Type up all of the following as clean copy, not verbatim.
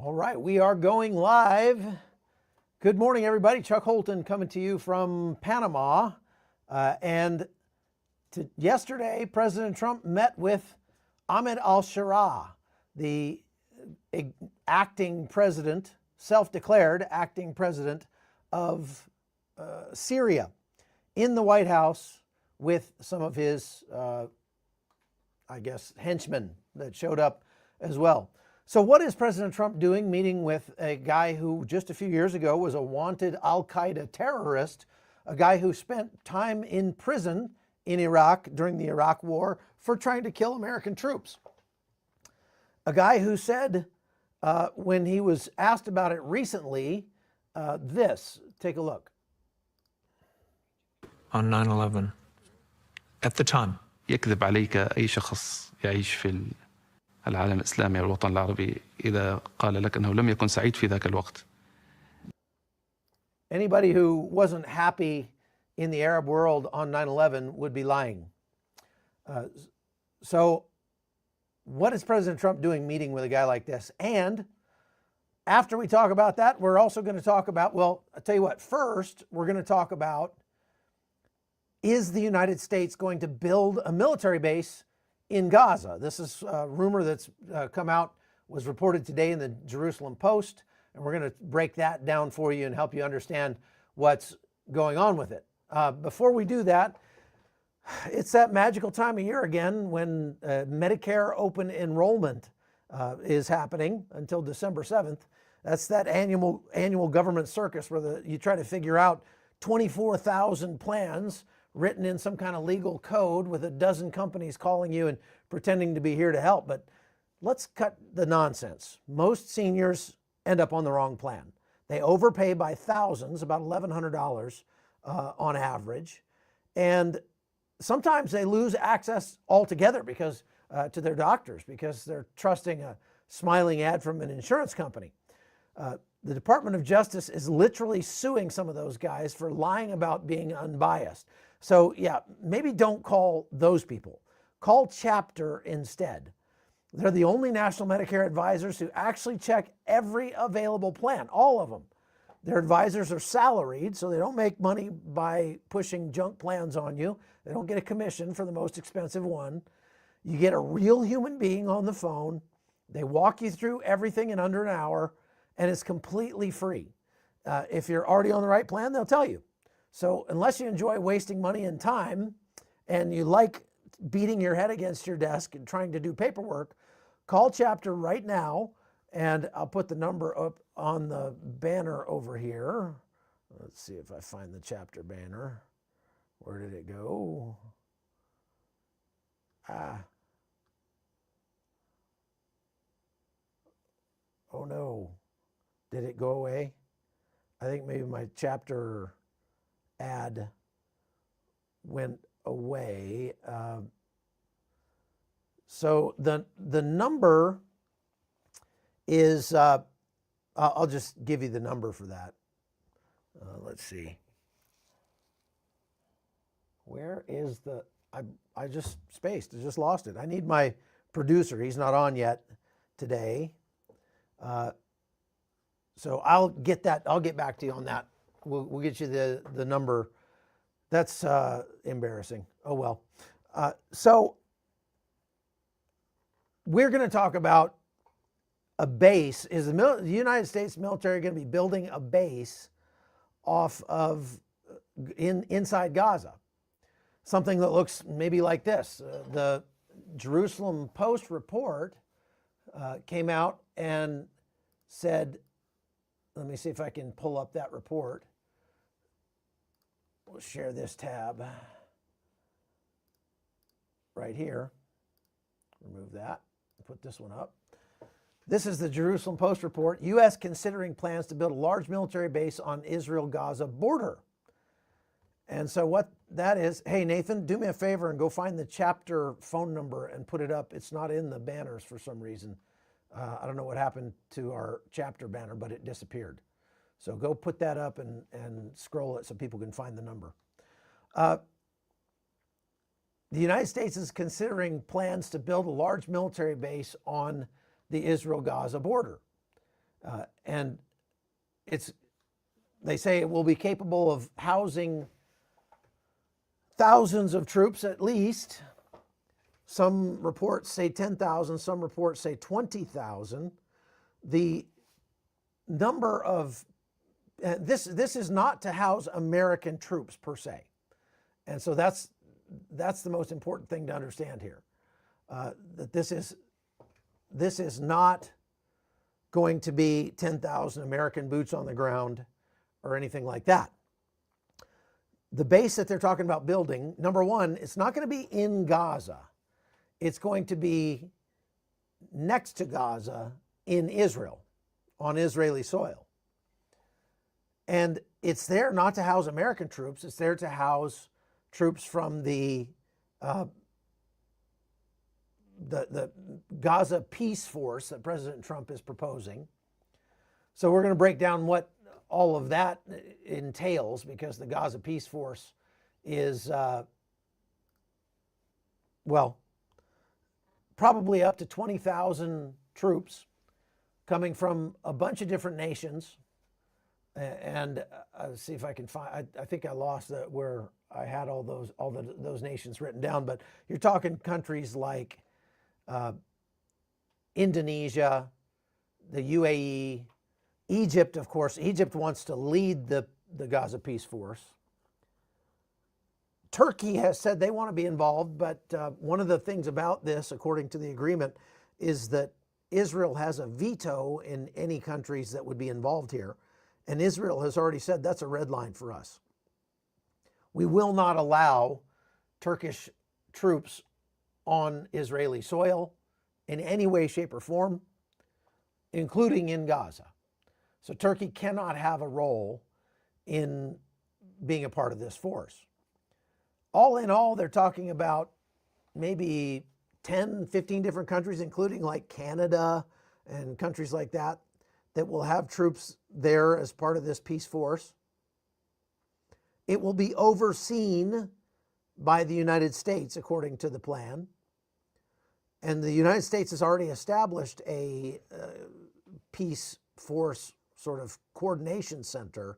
All right, we are going live. Good morning, everybody. Chuck Holton coming to you from Panama. Yesterday, President Trump met with Ahmed al-Sharah, the acting president, self-declared acting president of Syria, in the White House with some of his, henchmen that showed up as well. So what is President Trump doing meeting with a guy who just a few years ago was a wanted al-Qaeda terrorist, a guy who spent time in prison in Iraq during the Iraq War for trying to kill American troops? A guy who said, when he was asked about it recently, this, take a look. On 9/11, at the time, يكذب عليك أي شخص يعيش في العالم الإسلامي والوطن العربي إذا قال لك أنه لم يكن سعيد في ذاك الوقت. Anybody who wasn't happy in the Arab world on 9/11 would be lying. So what is President Trump doing meeting with a guy like this? And after we talk about that, we're also going to talk about, well, I'll tell you what, first, we're going to talk about, is the United States going to build a military base in Gaza? This is a rumor that's come out, was reported today in the Jerusalem Post, and we're going to break that down for you and help you understand what's going on with it. Before we do that, it's that magical time of year again when Medicare open enrollment is happening until December 7th. That's that annual government circus where you try to figure out 24,000 plans written in some kind of legal code with a dozen companies calling you and pretending to be here to help. But let's cut the nonsense. Most seniors end up on the wrong plan. They overpay by thousands, about $1,100 on average. And sometimes they lose access altogether because to their doctors because they're trusting a smiling ad from an insurance company. The Department of Justice is literally suing some of those guys for lying about being unbiased. So yeah, maybe don't call those people. Call Chapter instead. They're the only national Medicare advisors who actually check every available plan, all of them. Their advisors are salaried, so they don't make money by pushing junk plans on you. They don't get a commission for the most expensive one. You get a real human being on the phone. They walk you through everything in under an hour, and it's completely free. If you're already on the right plan, they'll tell you. So unless you enjoy wasting money and time, and you like beating your head against your desk and trying to do paperwork, call Chapter right now, and I'll put the number up on the banner over here. Let's see if I find the Chapter banner. Where did it go? Oh no, did it go away? I think maybe my Chapter ad went away. So the number is, I'll just give you the number for that. Let's see. Where is the, I just spaced, I just lost it. I need my producer, he's not on yet today. So I'll get back to you on that. We'll get you the number. That's embarrassing. Oh well. So we're going to talk about a base. Is the United States military going to be building a base off of inside Gaza? Something that looks maybe like this. The Jerusalem Post report came out and said, let me see if I can pull up that report. We'll share this tab right here. Remove that. Put this one up. This is the Jerusalem Post report. U.S. considering plans to build a large military base on Israel-Gaza border. And so what that is, hey, Nathan, do me a favor and go find the Chapter phone number and put it up. It's not in the banners for some reason. I don't know what happened to our Chapter banner, but it disappeared. So go put that up and scroll it so people can find the number. The United States is considering plans to build a large military base on the Israel-Gaza border. And they say it will be capable of housing thousands of troops at least. Some reports say 10,000, some reports say 20,000. The number of, this is not to house American troops per se. And so that's the most important thing to understand here. That this is not going to be 10,000 American boots on the ground or anything like that. The base that they're talking about building, number one, it's not going to be in Gaza. It's going to be next to Gaza in Israel, on Israeli soil. And it's there not to house American troops. It's there to house troops from the Gaza Peace Force that President Trump is proposing. So we're going to break down what all of that entails, because the Gaza Peace Force is, well, probably up to 20,000 troops coming from a bunch of different nations. And see if I can find, I think I lost where I had all those nations written down, but you're talking countries like Indonesia, the UAE, Egypt, of course. Egypt wants to lead the Gaza Peace Force. Turkey has said they want to be involved, but one of the things about this, according to the agreement, is that Israel has a veto in any countries that would be involved here. And Israel has already said that's a red line for us. We will not allow Turkish troops on Israeli soil in any way, shape, or form, including in Gaza. So Turkey cannot have a role in being a part of this force. All in all, they're talking about maybe 10, 15 different countries, including like Canada and countries like that, that will have troops there as part of this peace force. It will be overseen by the United States, according to the plan. And the United States has already established a peace force sort of coordination center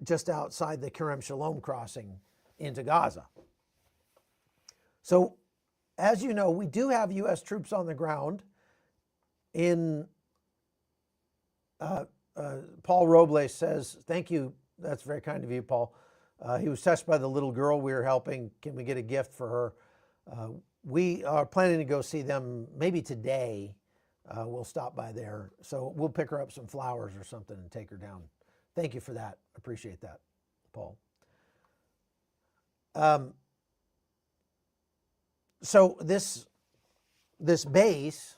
just outside the Kerem Shalom crossing into Gaza. So, as you know, we do have U.S. troops on the ground in Paul Robles says, thank you. That's very kind of you, Paul. He was touched by the little girl we were helping. Can we get a gift for her? We are planning to go see them maybe today. We'll stop by there. So we'll pick her up some flowers or something and take her down. Thank you for that. Appreciate that, Paul. So this base,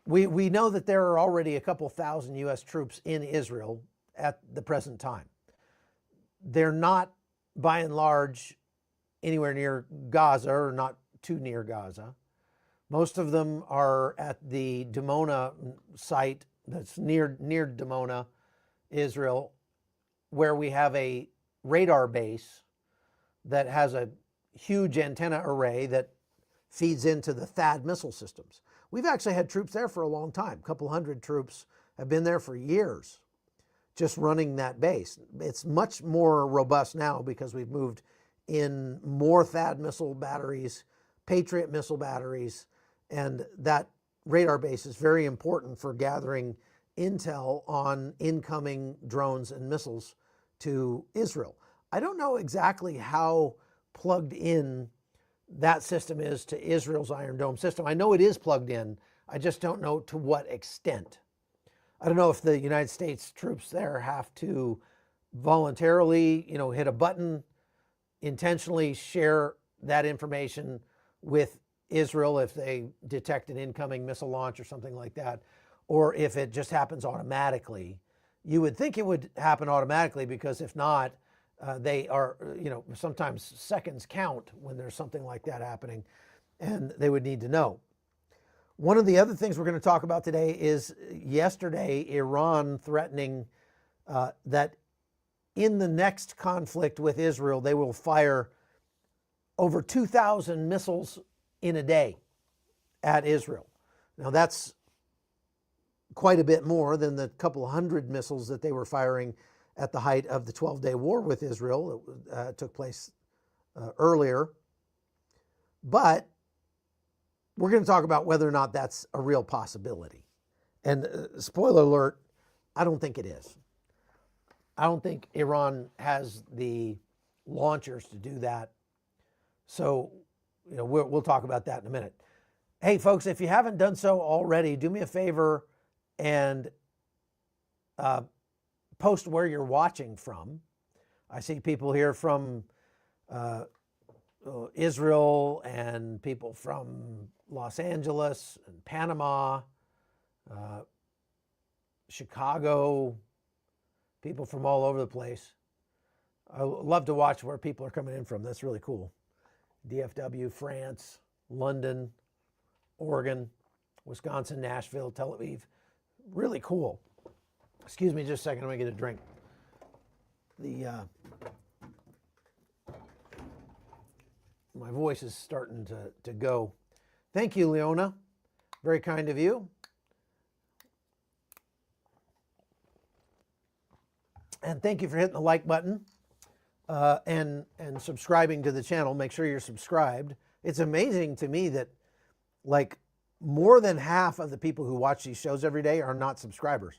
we know that there are already a couple thousand U.S. troops in Israel at the present time. They're not, by and large, anywhere near Gaza, or not too near Gaza. Most of them are at the Dimona site that's near Dimona, Israel, where we have a radar base that has a huge antenna array that feeds into the THAAD missile systems. We've actually had troops there for a long time. A couple hundred troops have been there for years, just running that base. It's much more robust now because we've moved in more THAAD missile batteries, Patriot missile batteries, and that radar base is very important for gathering intel on incoming drones and missiles to Israel. I don't know exactly how plugged in that system is to Israel's Iron Dome system. I know it is plugged in. I just don't know to what extent. I don't know if the United States troops there have to voluntarily, hit a button, intentionally share that information with Israel if they detect an incoming missile launch or something like that, or if it just happens automatically. You would think it would happen automatically, because if not, they are, sometimes seconds count when there's something like that happening, and they would need to know. One of the other things we're going to talk about today is yesterday, Iran threatening that in the next conflict with Israel, they will fire over 2,000 missiles in a day at Israel. Now that's quite a bit more than the couple hundred missiles that they were firing at the height of the 12-day war with Israel. It took place earlier. But we're going to talk about whether or not that's a real possibility. And spoiler alert, I don't think it is. I don't think Iran has the launchers to do that. So, we'll talk about that in a minute. Hey, folks, if you haven't done so already, do me a favor and post where you're watching from. I see people here from Israel and people from Los Angeles and Panama, Chicago, people from all over the place. I love to watch where people are coming in from. That's really cool. DFW, France, London, Oregon, Wisconsin, Nashville, Tel Aviv. Really cool. Excuse me just a second, I'm gonna get a drink. My voice is starting to go. Thank you, Leona. Very kind of you. And thank you for hitting the like button and subscribing to the channel. Make sure you're subscribed. It's amazing to me that like more than half of the people who watch these shows every day are not subscribers.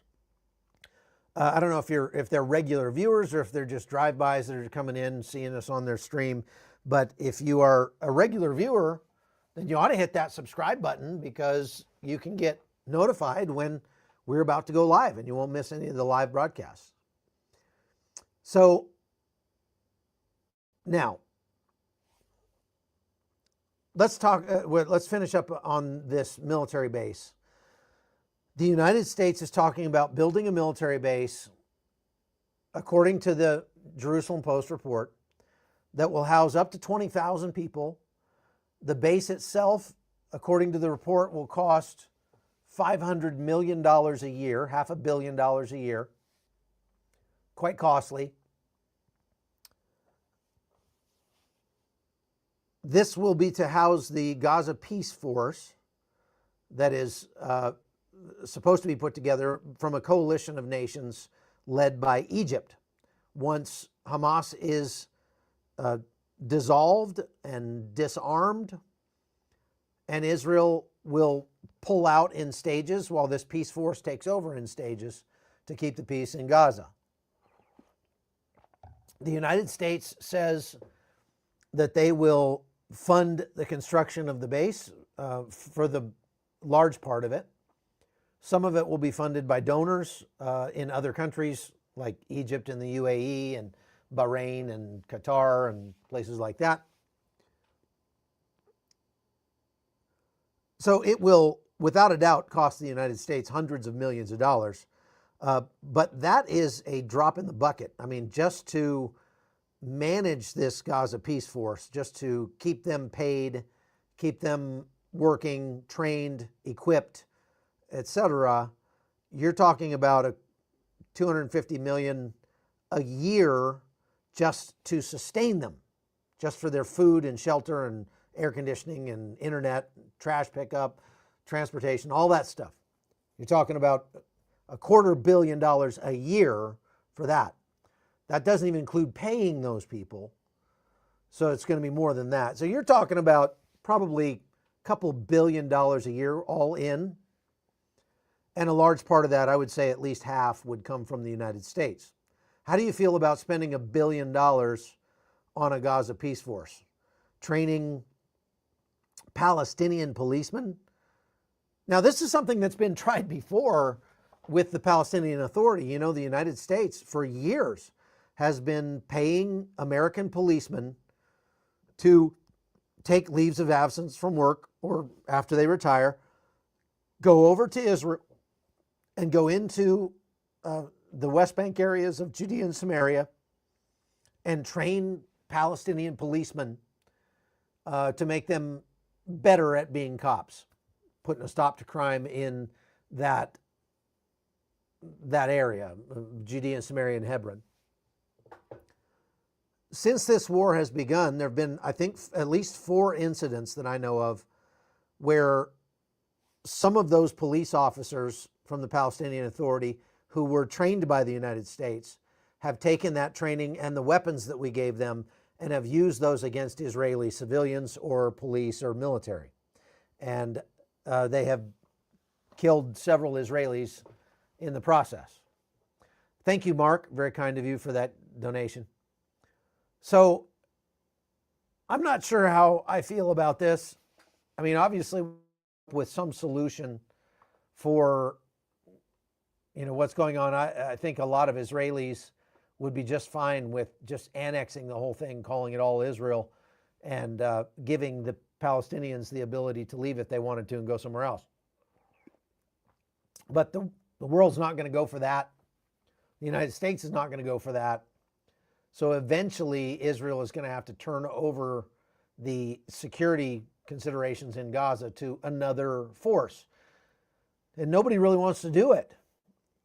I don't know if they're regular viewers or if they're just drive-bys that are coming in, seeing us on their stream. But if you are a regular viewer, then you ought to hit that subscribe button because you can get notified when we're about to go live and you won't miss any of the live broadcasts. So now, let's finish up on this military base. The United States is talking about building a military base, according to the Jerusalem Post report, that will house up to 20,000 people. The base itself, according to the report, will cost $500 million a year, $500 million a year. Quite costly. This will be to house the Gaza Peace Force that is supposed to be put together from a coalition of nations led by Egypt. Once Hamas is dissolved and disarmed, and Israel will pull out in stages while this peace force takes over in stages to keep the peace in Gaza. The United States says that they will fund the construction of the base for the large part of it. Some of it will be funded by donors in other countries like Egypt and the UAE and Bahrain and Qatar and places like that. So it will, without a doubt, cost the United States hundreds of millions of dollars. But that is a drop in the bucket. I mean, just to manage this Gaza Peace Force, just to keep them paid, keep them working, trained, equipped, etc., you're talking about a $250 million a year just to sustain them, just for their food and shelter and air conditioning and internet, trash pickup, transportation, all that stuff. You're talking about $250 million a year for that. That doesn't even include paying those people. So it's going to be more than that. So you're talking about probably a couple $2 billion a year all in. And a large part of that, I would say at least half, would come from the United States. How do you feel about spending $1 billion on a Gaza Peace Force? Training Palestinian policemen? Now, this is something that's been tried before with the Palestinian Authority. You know, the United States for years has been paying American policemen to take leaves of absence from work or after they retire, go over to Israel and go into the West Bank areas of Judea and Samaria and train Palestinian policemen to make them better at being cops, putting a stop to crime in that area, Judea and Samaria and Hebron. Since this war has begun, there have been, I think, at least 4 incidents that I know of where some of those police officers from the Palestinian Authority who were trained by the United States have taken that training and the weapons that we gave them and have used those against Israeli civilians or police or military. And they have killed several Israelis in the process. Thank you, Mark. Very kind of you for that donation. So I'm not sure how I feel about this. I mean, obviously, with some solution for what's going on, I think a lot of Israelis would be just fine with just annexing the whole thing, calling it all Israel, and giving the Palestinians the ability to leave if they wanted to and go somewhere else. But the world's not going to go for that. The United States is not going to go for that. So eventually, Israel is going to have to turn over the security considerations in Gaza to another force. And nobody really wants to do it.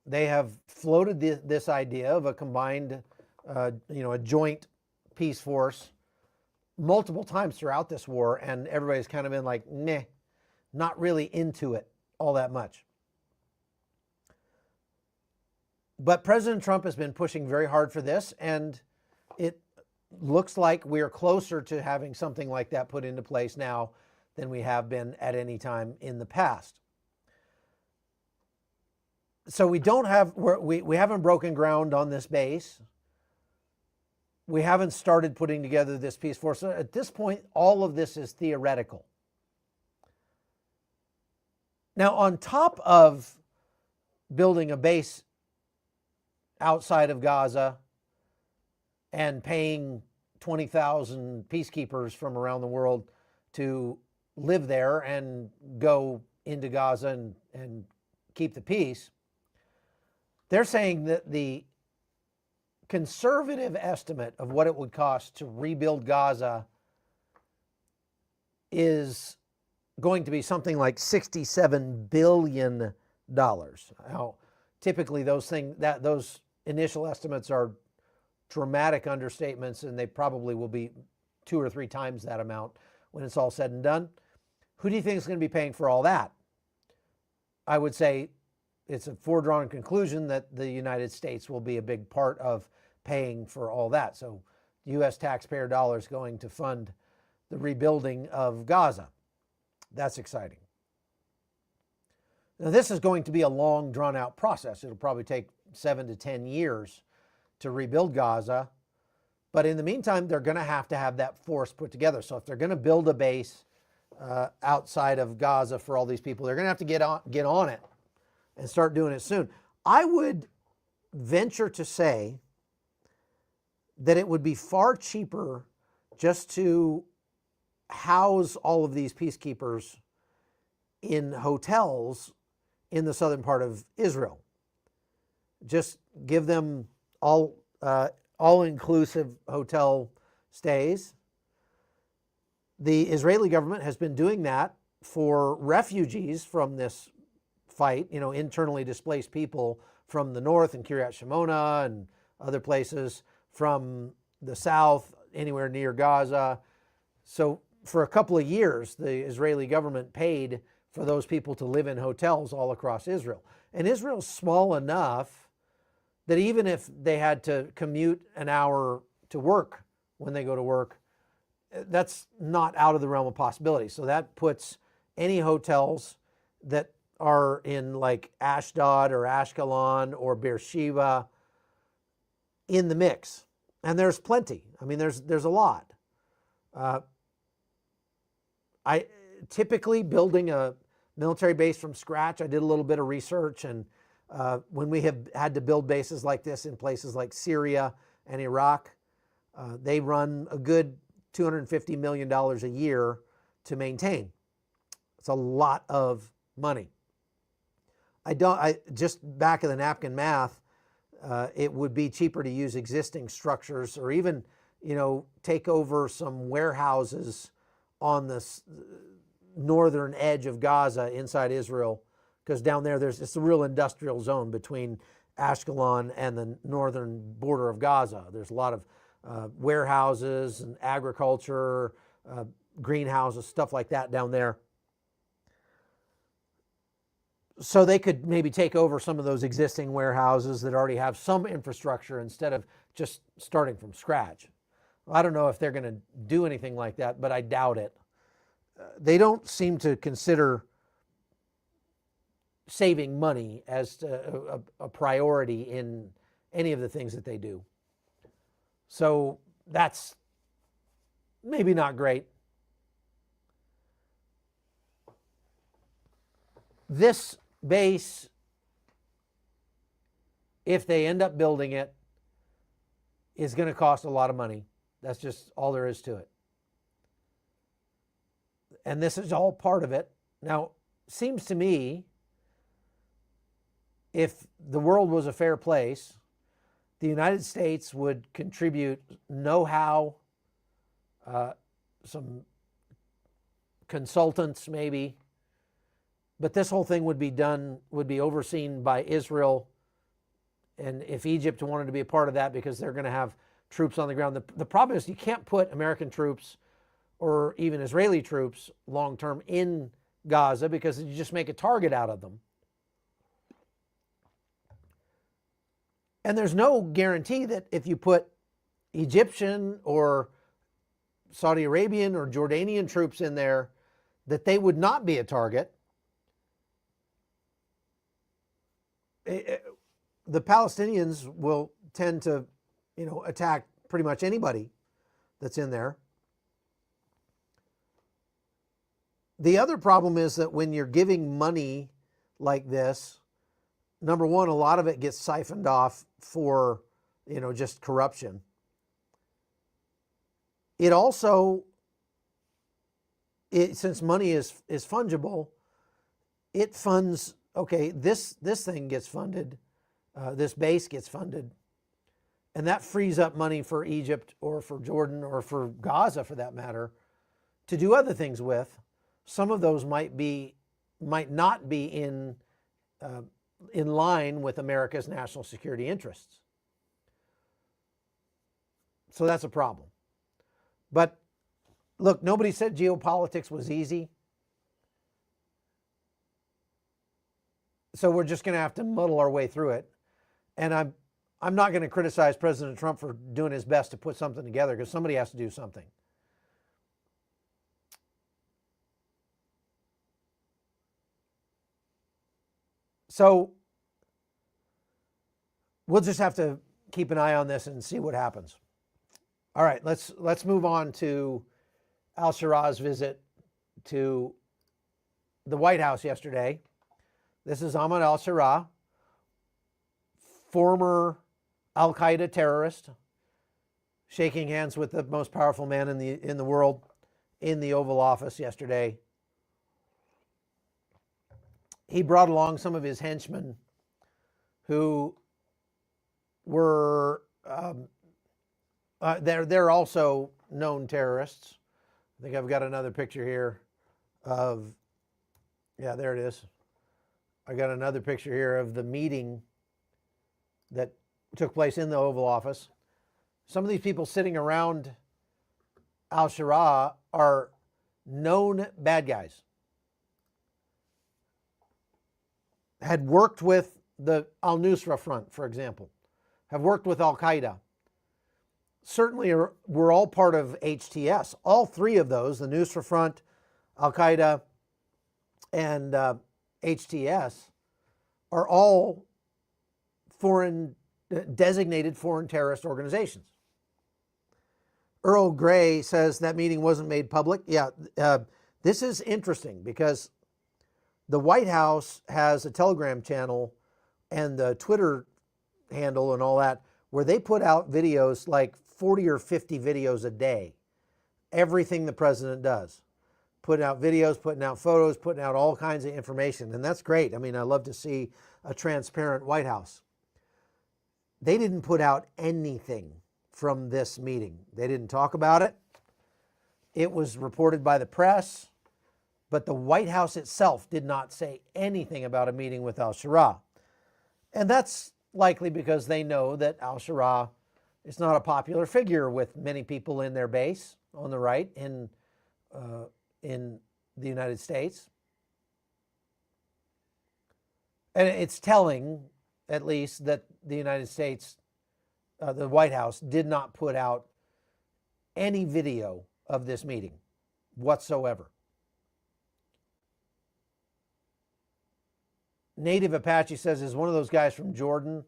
They have floated this idea of a combined, a joint peace force multiple times throughout this war, and everybody's kind of been like, meh, not really into it all that much. But President Trump has been pushing very hard for this, and it looks like we are closer to having something like that put into place now than we have been at any time in the past. So we haven't broken ground on this base. We haven't started putting together this peace force. So at this point, all of this is theoretical. Now, on top of building a base outside of Gaza and paying 20,000 peacekeepers from around the world to live there and go into Gaza and keep the peace, they're saying that the conservative estimate of what it would cost to rebuild Gaza is going to be something like $67 billion. Now, typically those initial estimates are dramatic understatements, and they probably will be 2 or 3 times that amount when it's all said and done. Who do you think is going to be paying for all that? I would say it's a foregone conclusion that the United States will be a big part of paying for all that. So U.S. taxpayer dollars going to fund the rebuilding of Gaza. That's exciting. Now, this is going to be a long, drawn-out process. It'll probably take 7 to 10 years to rebuild Gaza. But in the meantime, they're going to have that force put together. So if they're going to build a base outside of Gaza for all these people, they're going to have to get on it and start doing it soon. I would venture to say that it would be far cheaper just to house all of these peacekeepers in hotels in the southern part of Israel. Just give them all-inclusive hotel stays. The Israeli government has been doing that for refugees from this fight, internally displaced people from the north and Kiryat Shimona and other places, from the south, anywhere near Gaza. So for a couple of years, the Israeli government paid for those people to live in hotels all across Israel. And Israel's small enough that even if they had to commute an hour to work when they go to work, that's not out of the realm of possibility. So that puts any hotels that are in like Ashdod or Ashkelon or Beersheba in the mix. And there's plenty. I mean, there's a lot. I typically building a military base from scratch, I did a little bit of research, and when we have had to build bases like this in places like Syria and Iraq, they run a good $250 million a year to maintain. It's a lot of money. Just back of the napkin math, it would be cheaper to use existing structures, or even, take over some warehouses on the northern edge of Gaza inside Israel, because down there it's a real industrial zone between Ashkelon and the northern border of Gaza. There's a lot of warehouses and agriculture, greenhouses, stuff like that down there. so they could maybe take over some of those existing warehouses that already have some infrastructure instead of just starting from scratch. I don't know if they're going to do anything like that, but I doubt it. They don't seem to consider saving money as a priority in any of the things that they do. So that's maybe not great. This base, if they end up building it, is going to cost a lot of money. That's just all there is to it. And this is all part of it. Now, seems to me, if the world was a fair place, the United States would contribute know-how, some consultants maybe, but this whole thing would be overseen by Israel. And if Egypt wanted to be a part of that, because they're going to have troops on the ground. The problem is you can't put American troops or even Israeli troops long-term in Gaza because you just make a target out of them. And there's no guarantee that if you put Egyptian or Saudi Arabian or Jordanian troops in there, that they would not be a target. The Palestinians will tend to, attack pretty much anybody that's in there. The other problem is that when you're giving money like this, number one, a lot of it gets siphoned off for, just corruption. It also, since money is fungible, it funds, okay, this thing gets funded, this base gets funded, and that frees up money for Egypt or for Jordan or for Gaza, for that matter, to do other things with. Some of those might not be in line with America's national security interests. So that's a problem. But look, nobody said geopolitics was easy. So we're just going to have to muddle our way through it. And I'm not going to criticize President Trump for doing his best to put something together, because somebody has to do something. So we'll just have to keep an eye on this and see what happens. All right, let's move on to al-Sharah's visit to the White House yesterday. This is Ahmed al-Sharah, former al-Qaeda terrorist, shaking hands with the most powerful man in the world in the Oval Office yesterday. He brought along some of his henchmen who were, they're also known terrorists. I think I've got another picture here of, yeah, there it is. I got another picture here of the meeting that took place in the Oval Office. Some of these people sitting around al-Sharah are known bad guys. Had worked with the al-Nusra Front, for example, have worked with al-Qaeda. Certainly were all part of HTS. All three of those, the Nusra Front, al-Qaeda, and HTS, are all designated foreign terrorist organizations. Earl Gray says that meeting wasn't made public. Yeah, this is interesting because the White House has a Telegram channel and the Twitter handle and all that, where they put out videos, like 40 or 50 videos a day. Everything the president does. Putting out videos, putting out photos, putting out all kinds of information. And that's great. I mean, I love to see a transparent White House. They didn't put out anything from this meeting. They didn't talk about it. It was reported by the press, but the White House itself did not say anything about a meeting with al-Sharah. And that's likely because they know that al-Sharah is not a popular figure with many people in their base on the right in the United States. And it's telling, at least, that the United States, the White House, did not put out any video of this meeting whatsoever. Native Apache says, is one of those guys from Jordan.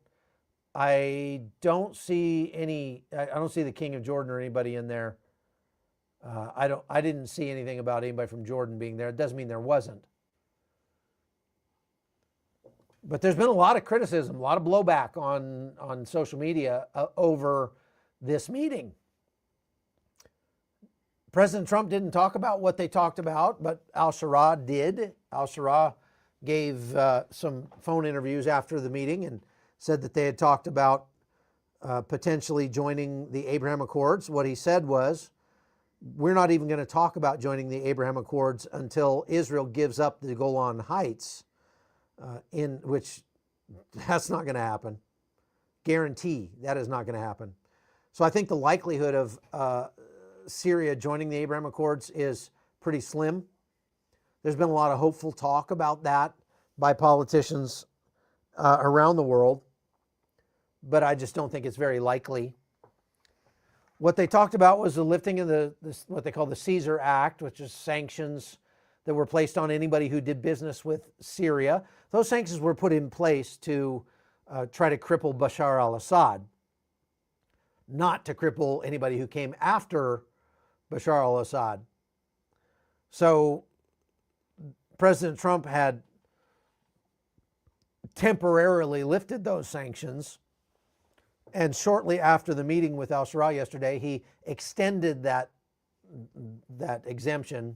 I don't see the king of Jordan or anybody in there. I didn't see anything about anybody from Jordan being there. It doesn't mean there wasn't. But there's been a lot of criticism, a lot of blowback on social media over this meeting. President Trump didn't talk about what they talked about, but al-Sharaa did. Al-Sharaa gave some phone interviews after the meeting and said that they had talked about potentially joining the Abraham Accords. What he said was, we're not even going to talk about joining the Abraham Accords until Israel gives up the Golan Heights, in which that's not going to happen. Guarantee that is not going to happen. So I think the likelihood of Syria joining the Abraham Accords is pretty slim. There's been a lot of hopeful talk about that by politicians around the world, but I just don't think it's very likely. What they talked about was the lifting of what they call the Caesar Act, which is sanctions that were placed on anybody who did business with Syria. Those sanctions were put in place to try to cripple Bashar al-Assad, not to cripple anybody who came after Bashar al-Assad. So President Trump had temporarily lifted those sanctions, and shortly after the meeting with al-Sharaa yesterday, he extended that exemption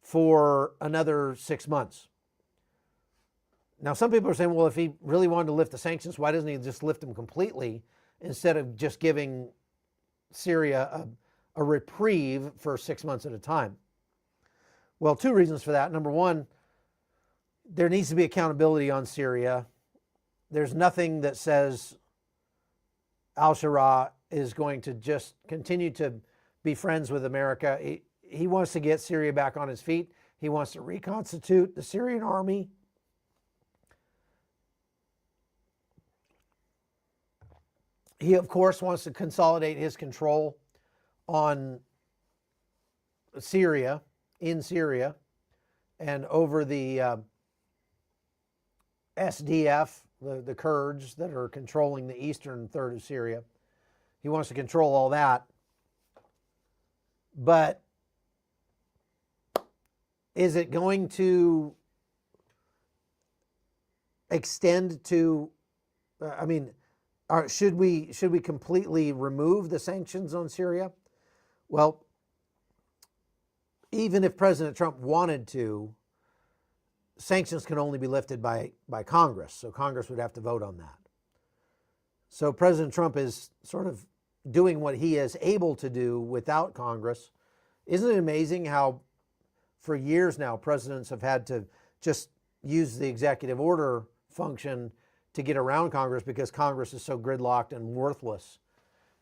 for another 6 months. Now, some people are saying, well, if he really wanted to lift the sanctions, why doesn't he just lift them completely instead of just giving Syria a reprieve for 6 months at a time? Well, two reasons for that. Number one, there needs to be accountability on Syria. There's nothing that says al-Sharaa is going to just continue to be friends with America. He wants to get Syria back on its feet. He wants to reconstitute the Syrian army. He, of course, wants to consolidate his control on Syria, in Syria, and over the SDF, the Kurds that are controlling the eastern third of Syria. He wants to control all that. But is it going to extend to, should we completely remove the sanctions on Syria? Well, even if President Trump wanted to, sanctions can only be lifted by Congress. So Congress would have to vote on that. So President Trump is sort of doing what he is able to do without Congress. Isn't it amazing how for years now presidents have had to just use the executive order function to get around Congress because Congress is so gridlocked and worthless.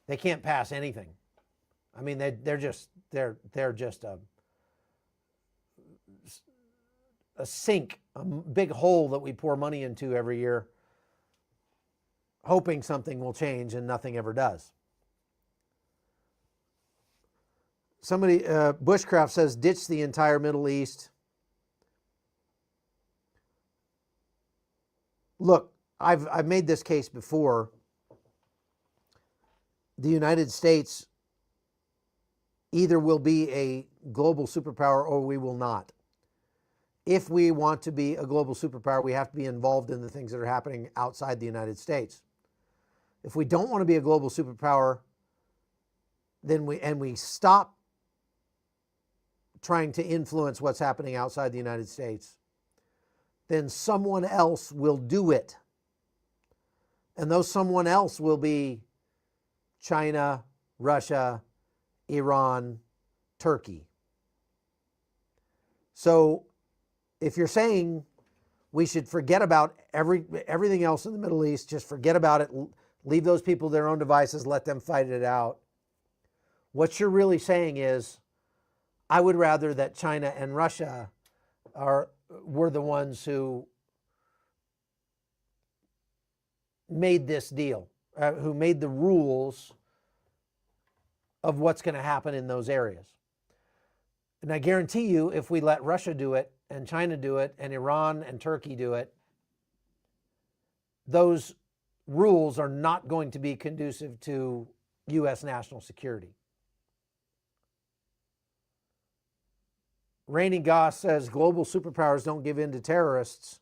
They can't pass anything. I mean, they're just a sink, a big hole that we pour money into every year, hoping something will change, and nothing ever does. Somebody, Bushcraft says, ditch the entire Middle East. Look, I've made this case before. The United States either will be a global superpower or we will not. If we want to be a global superpower, we have to be involved in the things that are happening outside the United States. If we don't want to be a global superpower, then we stop trying to influence what's happening outside the United States, then someone else will do it. And those someone else will be China, Russia, Iran, Turkey. So if you're saying we should forget about everything else in the Middle East, just forget about it, leave those people their own devices, let them fight it out, what you're really saying is, I would rather that China and Russia were the ones who made this deal, who made the rules of what's going to happen in those areas. And I guarantee you, if we let Russia do it, and China do it, and Iran and Turkey do it, those rules are not going to be conducive to U.S. national security. Rainy Goss says global superpowers don't give in to terrorists.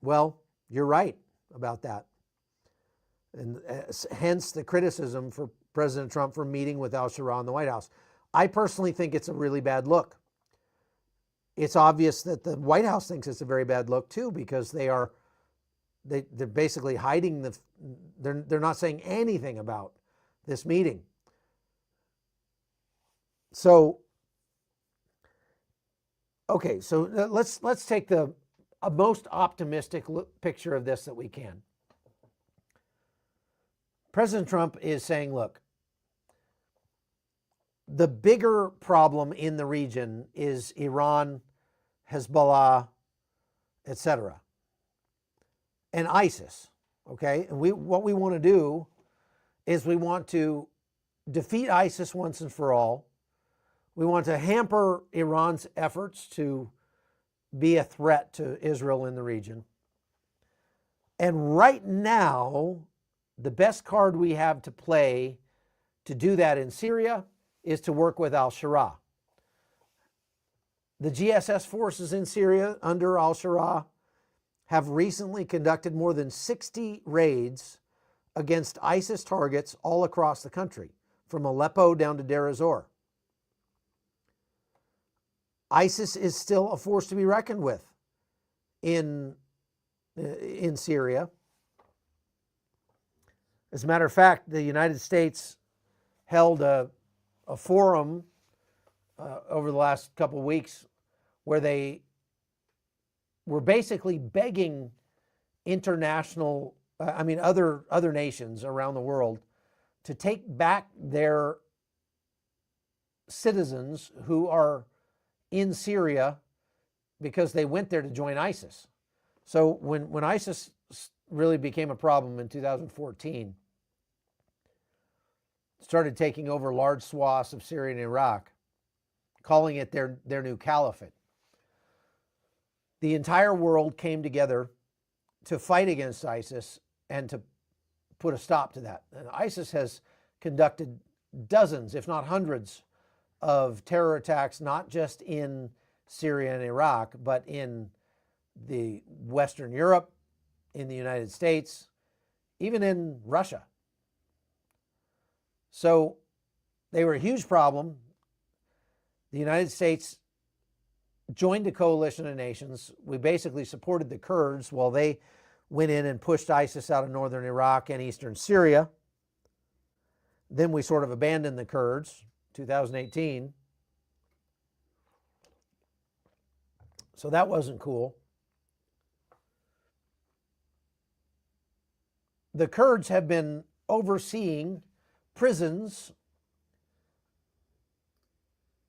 Well, you're right about that. And hence the criticism for President Trump for meeting with al-Sharah in the White House. I personally think it's a really bad look. It's obvious that the White House thinks it's a very bad look too, because they're basically hiding they're not saying anything about this meeting. So, okay, so let's take a most optimistic picture of this that we can. President Trump is saying, look, the bigger problem in the region is Iran, Hezbollah, etc., and ISIS. Okay, and what we want to do is we want to defeat ISIS once and for all. We want to hamper Iran's efforts to be a threat to Israel in the region. And right now, the best card we have to play to do that in Syria is to work with al-Sharaa. The GSS forces in Syria under al-Sharaa have recently conducted more than 60 raids against ISIS targets all across the country, from Aleppo down to Deir ez-Zor. ISIS is still a force to be reckoned with in Syria. As a matter of fact, the United States held a forum over the last couple of weeks where they were basically begging other nations around the world to take back their citizens who are in Syria because they went there to join ISIS. So when ISIS really became a problem in 2014, started taking over large swaths of Syria and Iraq, calling it their new caliphate, the entire world came together to fight against ISIS and to put a stop to that. And ISIS has conducted dozens, if not hundreds, of terror attacks, not just in Syria and Iraq, but in the Western Europe, in the United States, even in Russia. So they were a huge problem. The United States joined a coalition of nations. We basically supported the Kurds while they went in and pushed ISIS out of northern Iraq and eastern Syria. Then we sort of abandoned the Kurds, 2018. So that wasn't cool. The Kurds have been overseeing prisons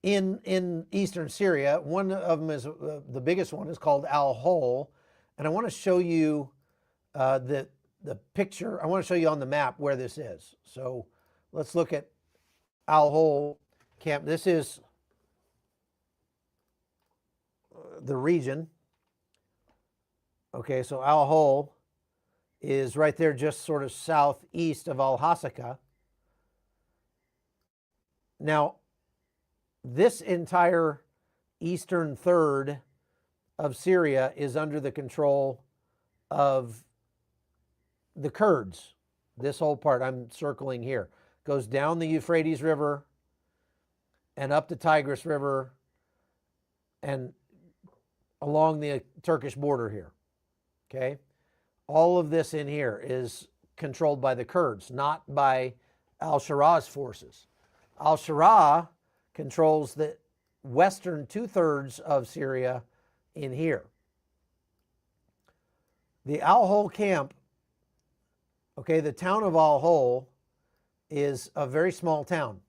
in eastern Syria. One of them is the biggest one is called al-Hol, and I want to show you the picture. I want to show you on the map where this is. So let's look at al-Hol camp. This is the region. Okay, so al-Hol is right there, just sort of southeast of al-Hasaka. Now, this entire eastern third of Syria is under the control of the Kurds. This whole part I'm circling here goes down the Euphrates River and up the Tigris River and along the Turkish border here. Okay? All of this in here is controlled by the Kurds, not by al-Sharah's forces. Al-Sharah controls the western two-thirds of Syria in here. The al-Hol camp, okay, the town of al-Hol is a very small town,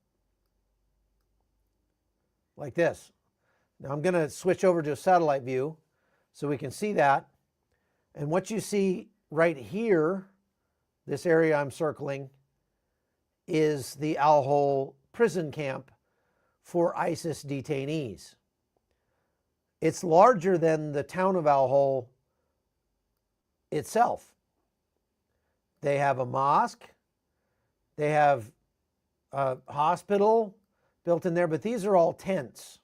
like this. Now I'm going to switch over to a satellite view so we can see that. And what you see right here, this area I'm circling, is the al-Hol prison camp for ISIS detainees. It's larger than the town of al-Hol itself. They have a mosque, they have a hospital built in there, but these are all tents.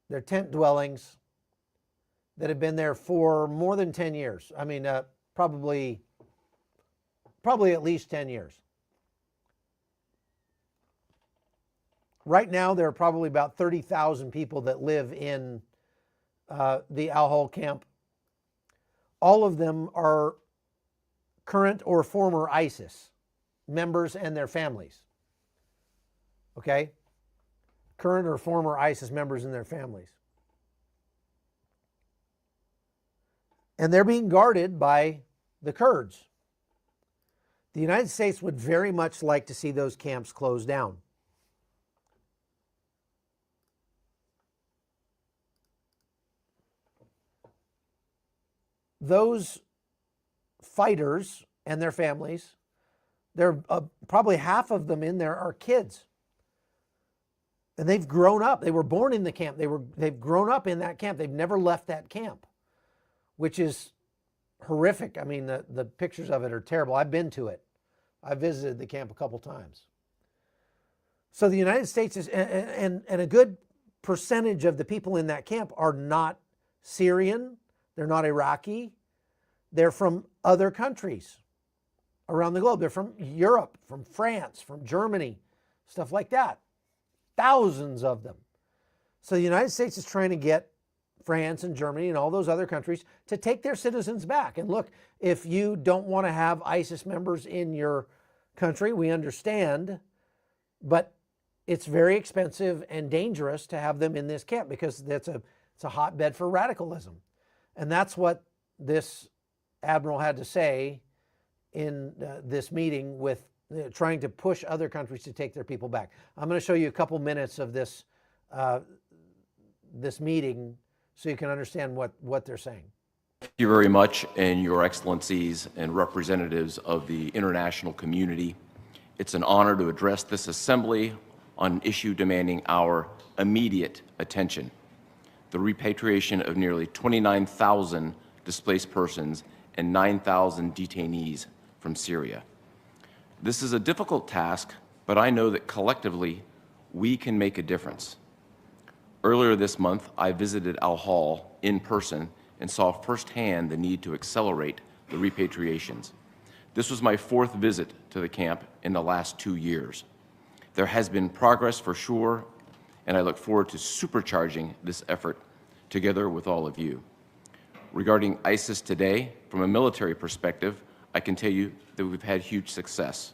They're tent dwellings that have been there for more than 10 years. I mean, probably at least 10 years. Right now, there are probably about 30,000 people that live in the al-Hol camp. All of them are current or former ISIS members and their families. Okay? Current or former ISIS members and their families. And they're being guarded by the Kurds. The United States would very much like to see those camps closed down. Those fighters and their families, they're probably half of them in there are kids. And they've grown up. They were born in the camp. They've grown up in that camp. They've never left that camp, which is horrific. I mean, the pictures of it are terrible. I've been to it. I visited the camp a couple times. So the United States is, and a good percentage of the people in that camp are not Syrian. They're not Iraqi. They're from other countries around the globe. They're from Europe, from France, from Germany, stuff like that. Thousands of them. So the United States is trying to get France and Germany and all those other countries to take their citizens back. And look, if you don't want to have ISIS members in your country, we understand, but it's very expensive and dangerous to have them in this camp because it's a hotbed for radicalism. And that's what this admiral had to say in this meeting with trying to push other countries to take their people back. I'm going to show you a couple minutes of this this meeting so you can understand what they're saying. Thank you very much, and your excellencies and representatives of the international community. It's an honor to address this assembly on an issue demanding our immediate attention: the repatriation of nearly 29,000 displaced persons and 9,000 detainees from Syria. This is a difficult task, but I know that collectively we can make a difference. Earlier this month, I visited al-Hol in person and saw firsthand the need to accelerate the repatriations. This was my fourth visit to the camp in the last 2 years. There has been progress for sure, and I look forward to supercharging this effort together with all of you. Regarding ISIS today, from a military perspective, I can tell you that we've had huge success.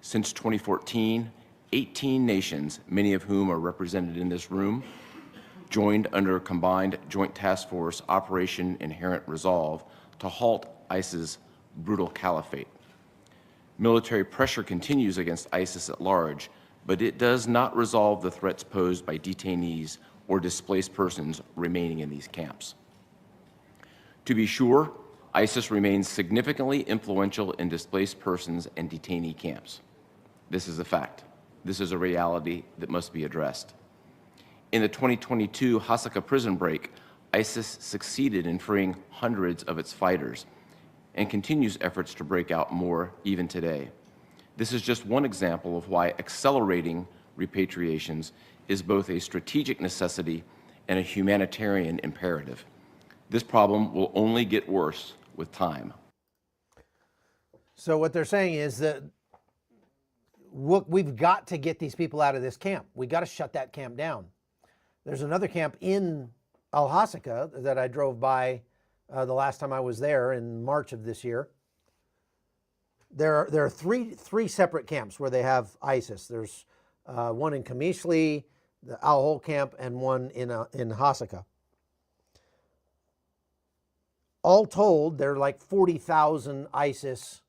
Since 2014, 18 nations, many of whom are represented in this room, joined under a combined Joint Task Force Operation Inherent Resolve to halt ISIS's brutal caliphate. Military pressure continues against ISIS at large, but it does not resolve the threats posed by detainees or displaced persons remaining in these camps. To be sure, ISIS remains significantly influential in displaced persons and detainee camps. This is a fact. This is a reality that must be addressed. In the 2022 Hasaka prison break, ISIS succeeded in freeing hundreds of its fighters and continues efforts to break out more even today. This is just one example of why accelerating repatriations is both a strategic necessity and a humanitarian imperative. This problem will only get worse with time. So what they're saying is that we've got to get these people out of this camp. We got to shut that camp down. There's another camp in Al-Hasaka that I drove by the last time I was there in March of this year. There are three separate camps where they have ISIS. There's one in Qamishli, the al-Hol camp, and one in Hasaka. All told, there are like 40,000 ISIS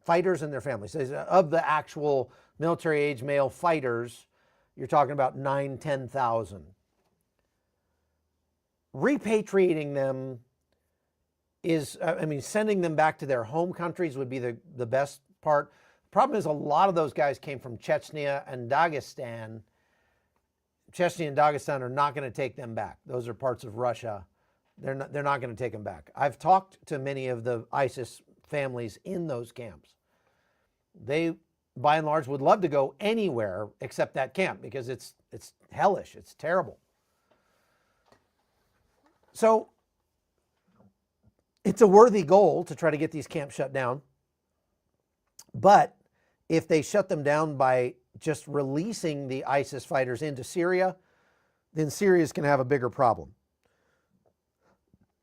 fighters and their families. Of the actual military-age male fighters, you're talking about 9,000 to 10,000. Repatriating them is, I mean, sending them back to their home countries would be the best part. Problem is, a lot of those guys came from Chechnya and Dagestan. Chechnya and Dagestan are not going to take them back. Those are parts of Russia. They're not going to take them back. I've talked to many of the ISIS families in those camps. They, by and large, would love to go anywhere except that camp because it's hellish. It's terrible. So it's a worthy goal to try to get these camps shut down. But if they shut them down by just releasing the ISIS fighters into Syria, then Syria's going to have a bigger problem.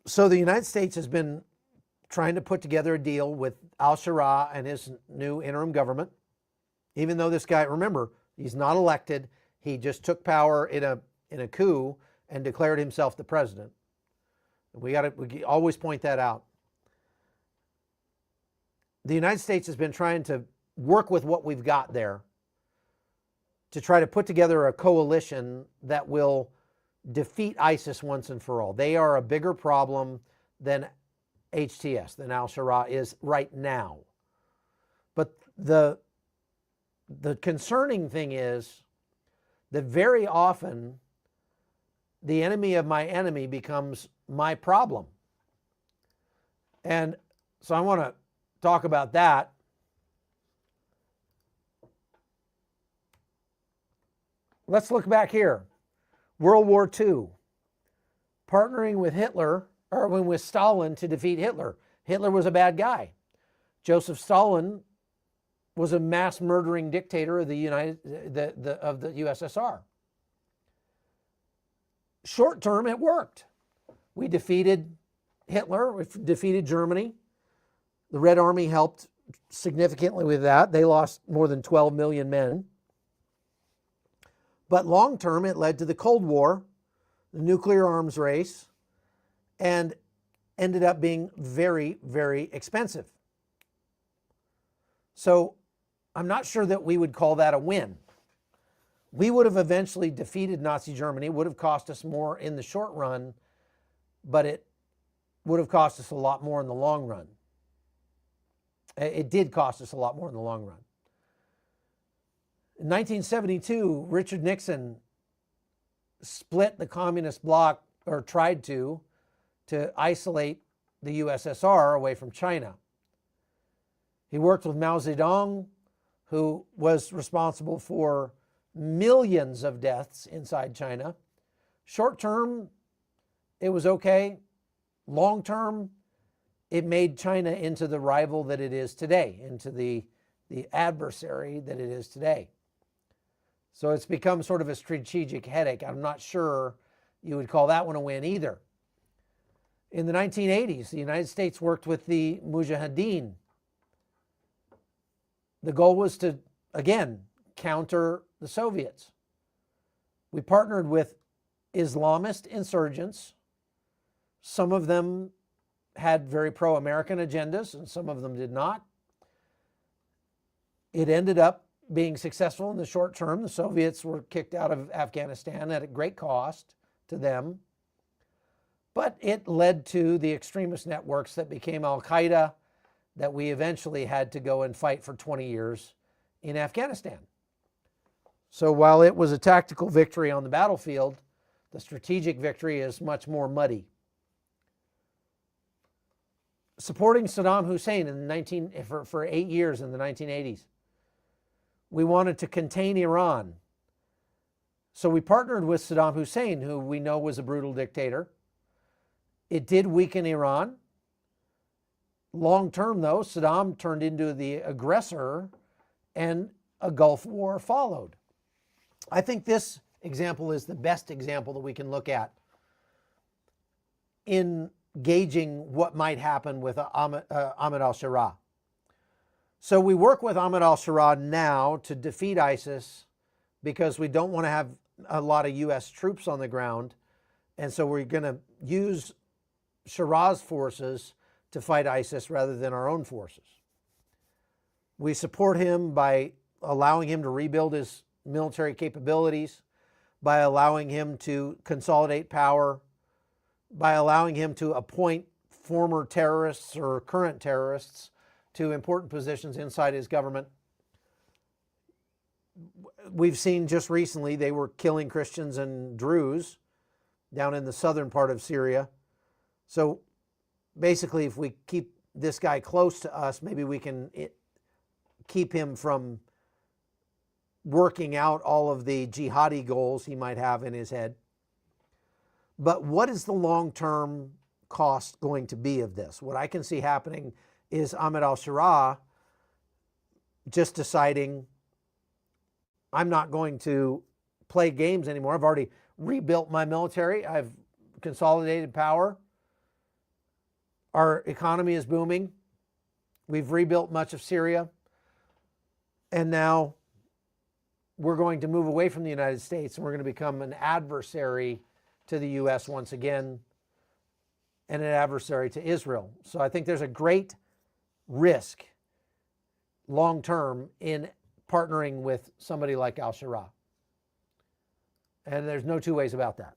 So the United States has been trying to put together a deal with al-Sharaa and his new interim government. Even though this guy, remember, he's not elected. He just took power in a coup and declared himself the president. We always point that out. The United States has been trying to work with what we've got there to try to put together a coalition that will defeat ISIS once and for all. They are a bigger problem than HTS, than al-Sharaa is right now. But the concerning thing is that very often the enemy of my enemy becomes my problem. And so I want to talk about that. Let's look back here. World War II, partnering with Hitler, or with Stalin to defeat Hitler. Hitler was a bad guy. Joseph Stalin was a mass murdering dictator of the USSR. Short term, it worked. We defeated Hitler, we defeated Germany. The Red Army helped significantly with that. They lost more than 12 million men. But long term, it led to the Cold War, the nuclear arms race, and ended up being very, very expensive. So I'm not sure that we would call that a win. We would have eventually defeated Nazi Germany. It would have cost us more in the short run, but it would have cost us a lot more in the long run. It did cost us a lot more in the long run. In 1972, Richard Nixon split the communist bloc, or tried to isolate the USSR away from China. He worked with Mao Zedong, who was responsible for millions of deaths inside China. Short term, it was okay. Long term, it made China into the rival that it is today, into the adversary that it is today. So it's become sort of a strategic headache. I'm not sure you would call that one a win either. In the 1980s, the United States worked with the Mujahideen. The goal was to, again, counter the Soviets. We partnered with Islamist insurgents. Some of them had very pro-American agendas, and some of them did not. It ended up being successful in the short term. The Soviets were kicked out of Afghanistan at a great cost to them. But it led to the extremist networks that became al-Qaeda, that we eventually had to go and fight for 20 years in Afghanistan. So while it was a tactical victory on the battlefield, the strategic victory is much more muddy. Supporting Saddam Hussein for 8 years in the 1980s. We wanted to contain Iran. So we partnered with Saddam Hussein, who we know was a brutal dictator. It did weaken Iran. Long term, though, Saddam turned into the aggressor and a Gulf War followed. I think this example is the best example that we can look at in gauging what might happen with Ahmed al-Sharaa. So we work with Ahmed al-Sharaa now to defeat ISIS because we don't want to have a lot of U.S. troops on the ground. And so we're going to use Shara's forces to fight ISIS rather than our own forces. We support him by allowing him to rebuild his military capabilities, by allowing him to consolidate power, by allowing him to appoint former terrorists or current terrorists to important positions inside his government. We've seen just recently they were killing Christians and Druze down in the southern part of Syria. So basically, if we keep this guy close to us, maybe we can keep him from working out all of the jihadi goals he might have in his head. But what is the long-term cost going to be of this? What I can see happening is Ahmed al-Sharaa just deciding, I'm not going to play games anymore. I've already rebuilt my military. I've consolidated power. Our economy is booming. We've rebuilt much of Syria. And now we're going to move away from the United States and we're going to become an adversary to the U.S. once again and an adversary to Israel. So I think there's a great risk long-term in partnering with somebody like al-Sharaa. And there's no two ways about that.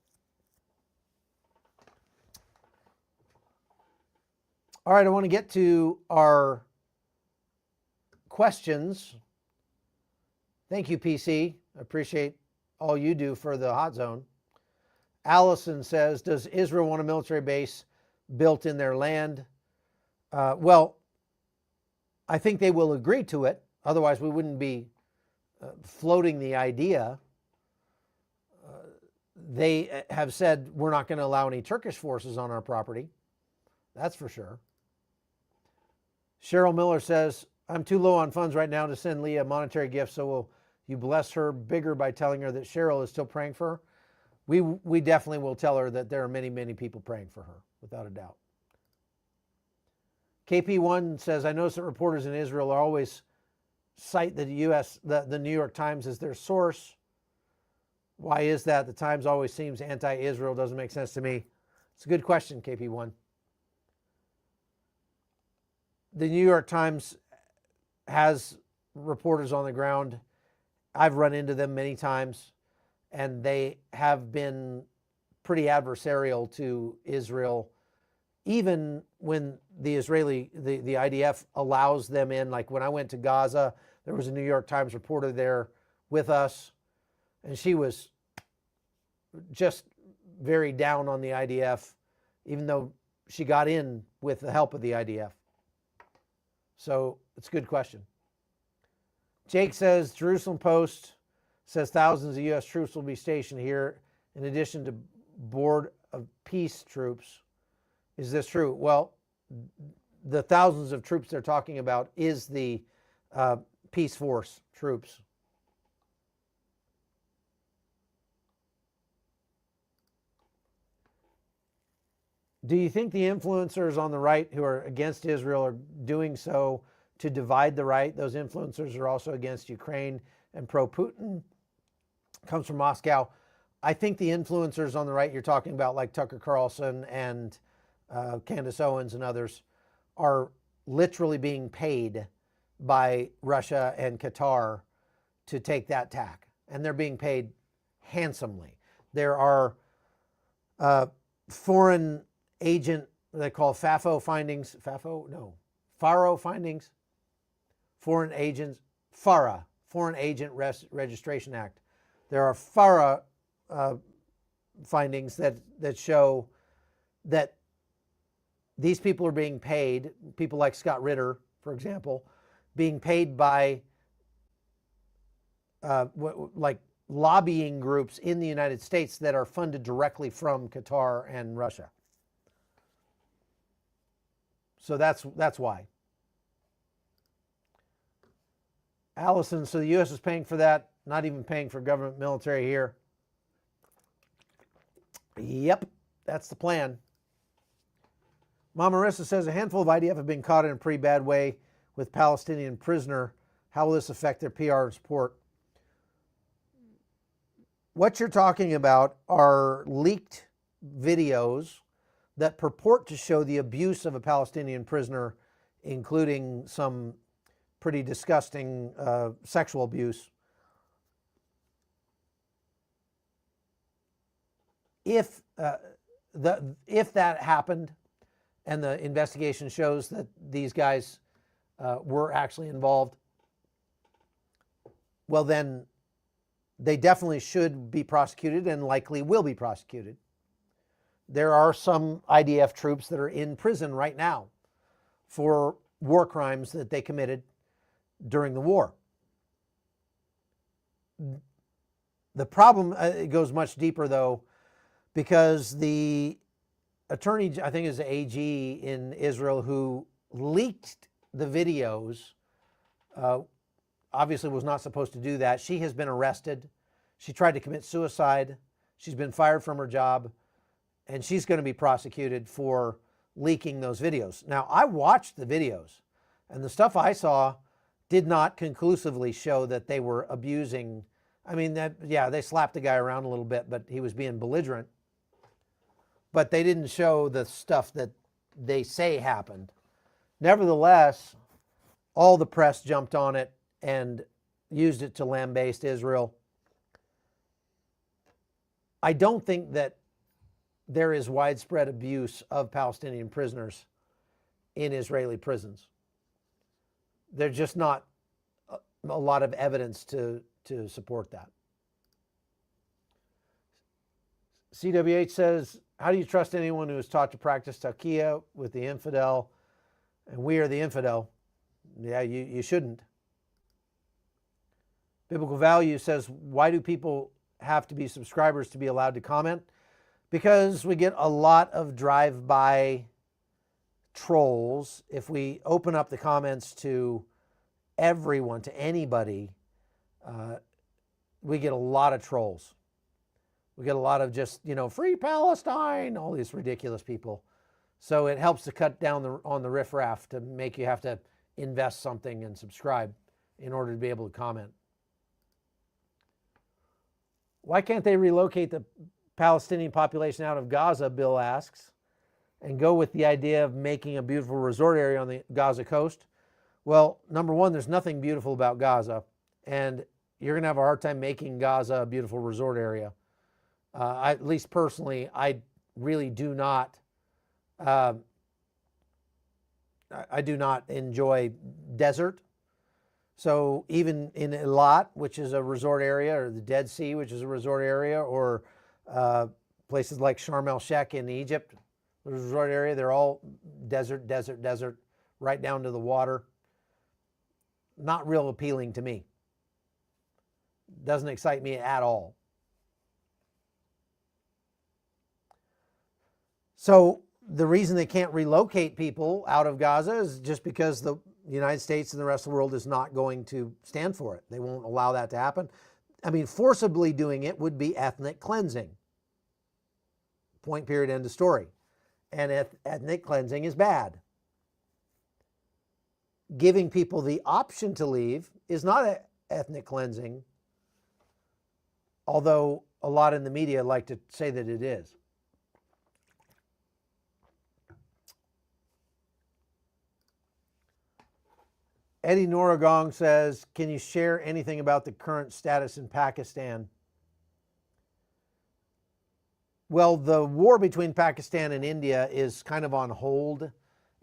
All right, I want to get to our questions. Thank you, PC. I appreciate all you do for the hot zone. Allison says, does Israel want a military base built in their land? Well, I think they will agree to it. Otherwise, we wouldn't be floating the idea. They have said we're not going to allow any Turkish forces on our property. That's for sure. Cheryl Miller says, I'm too low on funds right now to send Leah a monetary gift, so will you bless her bigger by telling her that Cheryl is still praying for her? We definitely will tell her that there are many, many people praying for her, without a doubt. KP1 says, I notice that reporters in Israel are always cite the U.S., the New York Times as their source. Why is that? The Times always seems anti-Israel. Doesn't make sense to me. It's a good question, KP1. The New York Times has reporters on the ground. I've run into them many times, and they have been pretty adversarial to Israel, even when the IDF allows them in. Like when I went to Gaza, there was a New York Times reporter there with us, and she was just very down on the IDF, even though she got in with the help of the IDF. So it's a good question. Jake says, Jerusalem Post says thousands of U.S. troops will be stationed here in addition to Board of Peace troops. Is this true? Well, the thousands of troops they're talking about is the Peace Force troops. Do you think the influencers on the right who are against Israel are doing so to divide the right? Those influencers are also against Ukraine and pro-Putin. Comes from Moscow. I think the influencers on the right you're talking about, like Tucker Carlson and Candace Owens and others, are literally being paid by Russia and Qatar to take that tack. And they're being paid handsomely. There are foreign agent, they call FAFO findings, FARO findings, Foreign Agents, FARA, Foreign Agent Registration Act. There are FARA findings that show that these people are being paid, people like Scott Ritter, for example, being paid by like lobbying groups in the United States that are funded directly from Qatar and Russia. So that's why. Allison, so the U.S. is paying for that, not even paying for government military here. Yep, that's the plan. Mama Marissa says a handful of IDF have been caught in a pretty bad way with Palestinian prisoner. How will this affect their PR and support? What you're talking about are leaked videos that purport to show the abuse of a Palestinian prisoner, including some pretty disgusting sexual abuse. If that happened and the investigation shows that these guys were actually involved, well, then they definitely should be prosecuted and likely will be prosecuted. There are some IDF troops that are in prison right now for war crimes that they committed during the war. The problem it goes much deeper, though, because the attorney, I think is the AG in Israel, who leaked the videos, obviously was not supposed to do that. She has been arrested. She tried to commit suicide. She's been fired from her job, and she's going to be prosecuted for leaking those videos. Now, I watched the videos, and the stuff I saw did not conclusively show that they were abusing. I mean, they slapped the guy around a little bit, but he was being belligerent. But they didn't show the stuff that they say happened. Nevertheless, all the press jumped on it and used it to lambaste Israel. I don't think that there is widespread abuse of Palestinian prisoners in Israeli prisons. There's just not a lot of evidence to support that. CWH says, how do you trust anyone who is taught to practice taqiyya with the infidel, and we are the infidel? Yeah, you shouldn't. Biblical Value says, why do people have to be subscribers to be allowed to comment? Because we get a lot of drive-by trolls. If we open up the comments to everyone, to anybody, we get a lot of trolls. We get a lot of just, free Palestine, all these ridiculous people. So it helps to cut down on the riffraff to make you have to invest something and subscribe in order to be able to comment. Why can't they relocate the Palestinian population out of Gaza, Bill asks, and go with the idea of making a beautiful resort area on the Gaza coast? Well, number one, there's nothing beautiful about Gaza, and you're going to have a hard time making Gaza a beautiful resort area. At least personally, I really do not. I do not enjoy desert. So even in Eilat, which is a resort area, or the Dead Sea, which is a resort area, or places like Sharm el-Sheikh in Egypt, the resort area, they're all desert, desert, desert, right down to the water. Not real appealing to me. Doesn't excite me at all. So the reason they can't relocate people out of Gaza is just because the United States and the rest of the world is not going to stand for it. They won't allow that to happen. I mean, forcibly doing it would be ethnic cleansing. Point, period, end of story. And ethnic cleansing is bad. Giving people the option to leave is not ethnic cleansing, although a lot in the media like to say that it is. Eddie Noragong says, can you share anything about the current status in Pakistan? Well, the war between Pakistan and India is kind of on hold.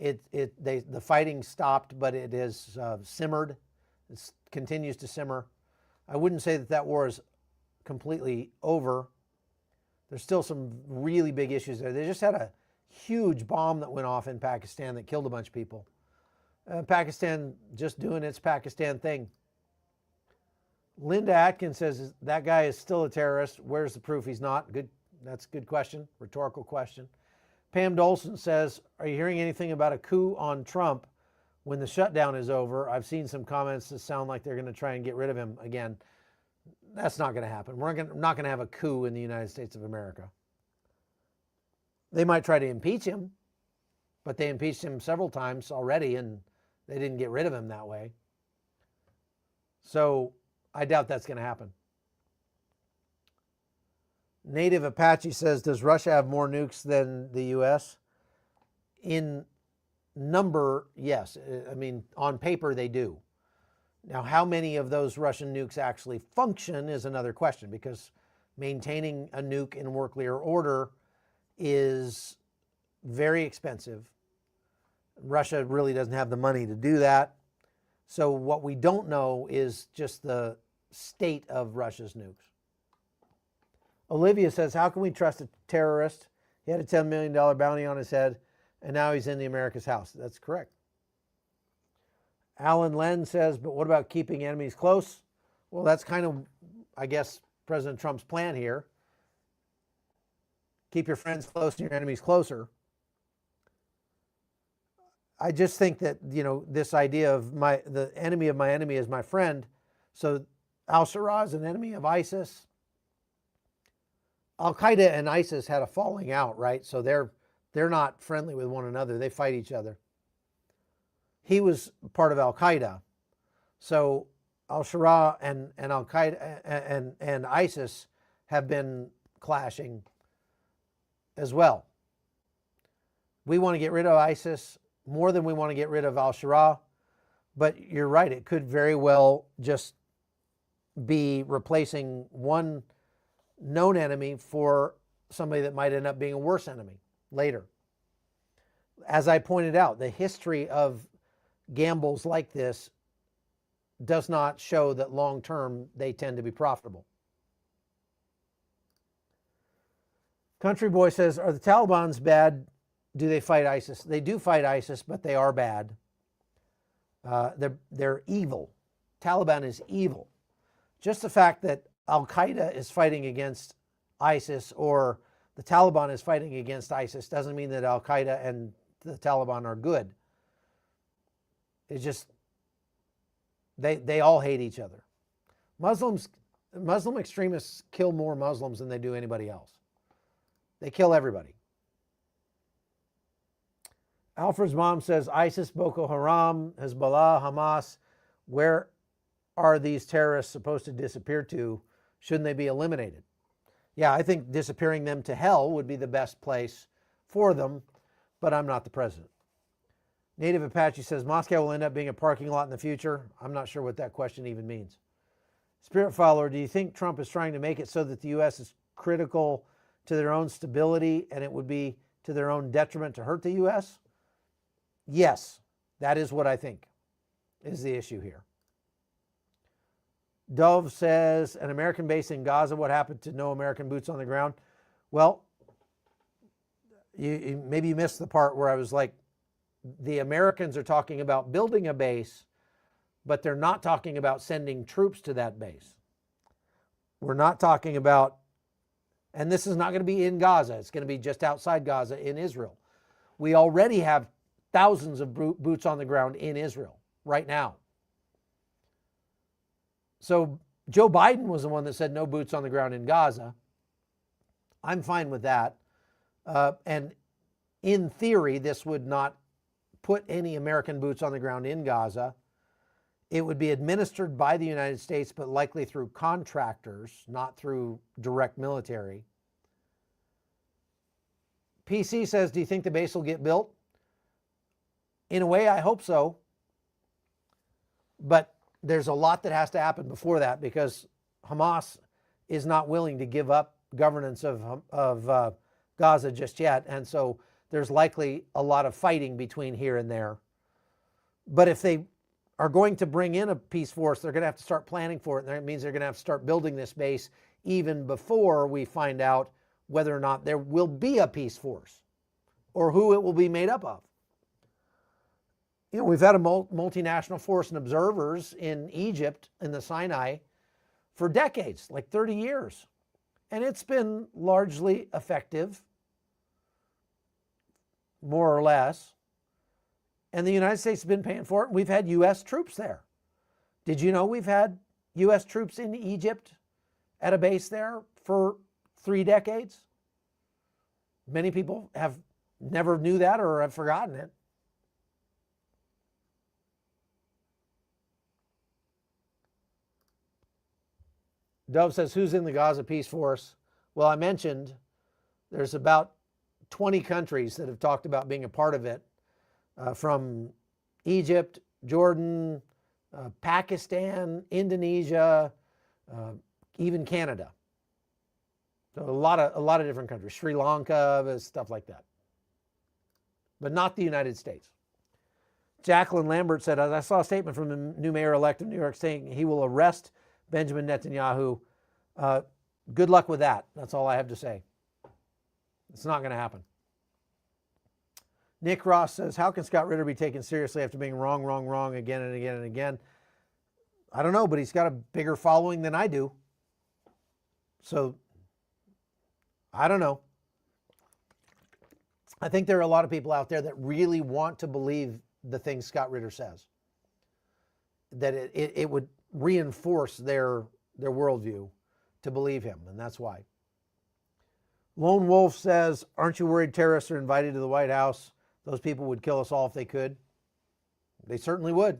The fighting stopped, but it has simmered. It continues to simmer. I wouldn't say that war is completely over. There's still some really big issues there. They just had a huge bomb that went off in Pakistan that killed a bunch of people. Pakistan just doing its Pakistan thing. Linda Atkins says, that guy is still a terrorist. Where's the proof he's not? Good. That's a good question. Rhetorical question. Pam Dolson says, are you hearing anything about a coup on Trump when the shutdown is over? I've seen some comments that sound like they're going to try and get rid of him again. That's not going to happen. We're not going to have a coup in the United States of America. They might try to impeach him, but they impeached him several times already, and they didn't get rid of him that way. So I doubt that's going to happen. Native Apache says, does Russia have more nukes than the U.S.? In number, yes. I mean, on paper, they do. Now, how many of those Russian nukes actually function is another question, because maintaining a nuke in nuclear order is very expensive Russia really doesn't have the money to do that. So what we don't know is just the state of Russia's nukes. Olivia says, how can we trust a terrorist? He had a $10 million bounty on his head, and now he's in the America's house. That's correct. Alan Len says, but what about keeping enemies close? Well, that's kind of, I guess, President Trump's plan here. Keep your friends close and your enemies closer. I just think that, this idea of the enemy of my enemy is my friend. So al-Sharaa is an enemy of ISIS. Al-Qaeda and ISIS had a falling out, right? So they're not friendly with one another. They fight each other. He was part of Al-Qaeda. So al-Sharaa and Al-Qaeda and ISIS have been clashing as well. We want to get rid of ISIS more than we want to get rid of al-Sharaa. But you're right, it could very well just be replacing one known enemy for somebody that might end up being a worse enemy later. As I pointed out, the history of gambles like this does not show that long-term they tend to be profitable. Country Boy says, are the Taliban's bad? Do they fight ISIS? They do fight ISIS, but they are bad. They're evil. Taliban is evil. Just the fact that Al-Qaeda is fighting against ISIS or the Taliban is fighting against ISIS doesn't mean that Al-Qaeda and the Taliban are good. It's just they all hate each other. Muslim extremists kill more Muslims than they do anybody else. They kill everybody. Alfred's mom says ISIS, Boko Haram, Hezbollah, Hamas, where are these terrorists supposed to disappear to? Shouldn't they be eliminated? Yeah, I think disappearing them to hell would be the best place for them, but I'm not the president. Native Apache says Moscow will end up being a parking lot in the future. I'm not sure what that question even means. Spirit Follower, do you think Trump is trying to make it so that the U.S. is critical to their own stability and it would be to their own detriment to hurt the U.S.? Yes, that is what I think is the issue here. Dove says, an American base in Gaza, what happened to no American boots on the ground? Well, maybe you missed the part where I was like, the Americans are talking about building a base, but they're not talking about sending troops to that base. We're not talking about, and this is not going to be in Gaza, it's going to be just outside Gaza in Israel. We already have thousands of boots on the ground in Israel right now. So Joe Biden was the one that said no boots on the ground in Gaza. I'm fine with that. And in theory, this would not put any American boots on the ground in Gaza. It would be administered by the United States, but likely through contractors, not through direct military. PC says, do you think the base will get built? In a way, I hope so. But there's a lot that has to happen before that because Hamas is not willing to give up governance of Gaza just yet. And so there's likely a lot of fighting between here and there. But if they are going to bring in a peace force, they're going to have to start planning for it. And that means they're going to have to start building this base even before we find out whether or not there will be a peace force or who it will be made up of. You know, we've had a multinational force and observers in Egypt, in the Sinai, for decades, like 30 years. And it's been largely effective, more or less. And the United States has been paying for it. We've had U.S. troops there. Did you know we've had U.S. troops in Egypt at a base there for 3 decades? Many people have never knew that or have forgotten it. Dove says, who's in the Gaza Peace Force? Well, I mentioned there's about 20 countries that have talked about being a part of it, from Egypt, Jordan, Pakistan, Indonesia, even Canada. So a lot of different countries, Sri Lanka, stuff like that. But not the United States. Jacqueline Lambert said, I saw a statement from the new mayor-elect of New York saying he will arrest Benjamin Netanyahu. Good luck with that. That's all I have to say. It's not going to happen. Nick Ross says, how can Scott Ritter be taken seriously after being wrong again and again and again? I don't know, but he's got a bigger following than I do. So, I don't know. I think there are a lot of people out there that really want to believe the things Scott Ritter says. That it would reinforce their worldview to believe him, and that's why. Lone Wolf says, aren't you worried terrorists are invited to the White House? Those people would kill us all if they could. They certainly would.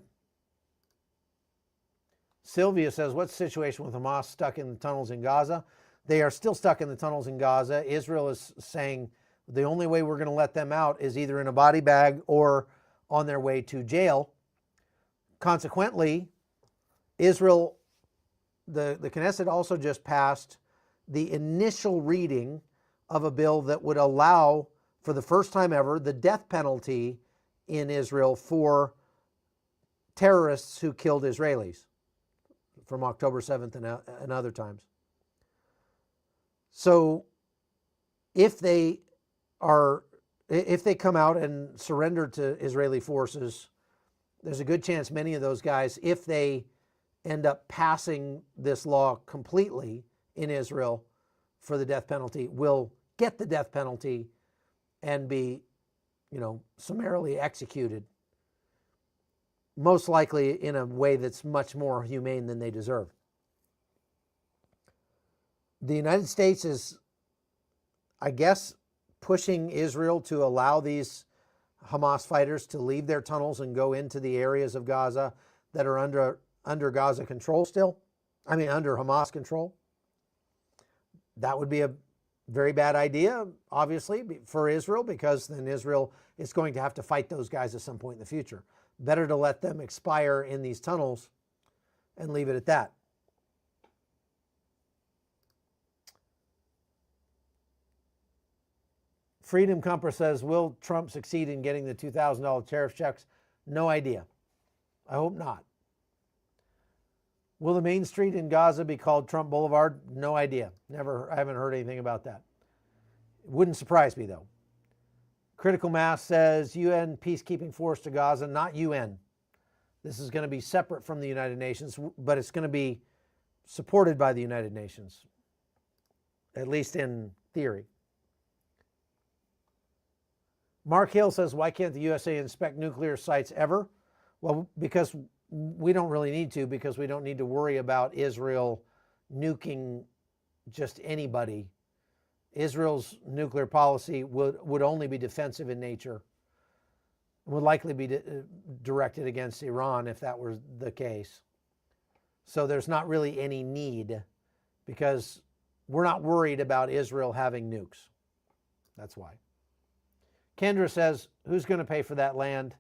Sylvia says, what's the situation with Hamas stuck in the tunnels in Gaza? They are still stuck in the tunnels in Gaza. Israel is saying the only way we're going to let them out is either in a body bag or on their way to jail. Consequently, Israel, the Knesset also just passed the initial reading of a bill that would allow, for the first time ever, the death penalty in Israel for terrorists who killed Israelis from October 7th and other times. So if they come out and surrender to Israeli forces, there's a good chance many of those guys, if they end up passing this law completely in Israel for the death penalty, will get the death penalty and be, summarily executed, most likely in a way that's much more humane than they deserve. The United States is, I guess, pushing Israel to allow these Hamas fighters to leave their tunnels and go into the areas of Gaza that are under Gaza control still. Under Hamas control. That would be a very bad idea, obviously, for Israel, because then Israel is going to have to fight those guys at some point in the future. Better to let them expire in these tunnels and leave it at that. Freedom Compass says, will Trump succeed in getting the $2,000 tariff checks? No idea. I hope not. Will the main street in Gaza be called Trump Boulevard? No idea. I haven't heard anything about that. It wouldn't surprise me, though. Critical Mass says UN peacekeeping force to Gaza, not UN. This is going to be separate from the United Nations, but it's going to be supported by the United Nations, at least in theory. Mark Hill says, why can't the USA inspect nuclear sites ever? Well, because we don't really need to, because we don't need to worry about Israel nuking just anybody. Israel's nuclear policy would only be defensive in nature, would likely be directed against Iran if that were the case. So there's not really any need, because we're not worried about Israel having nukes. That's why. Kendra says, who's going to pay for that land?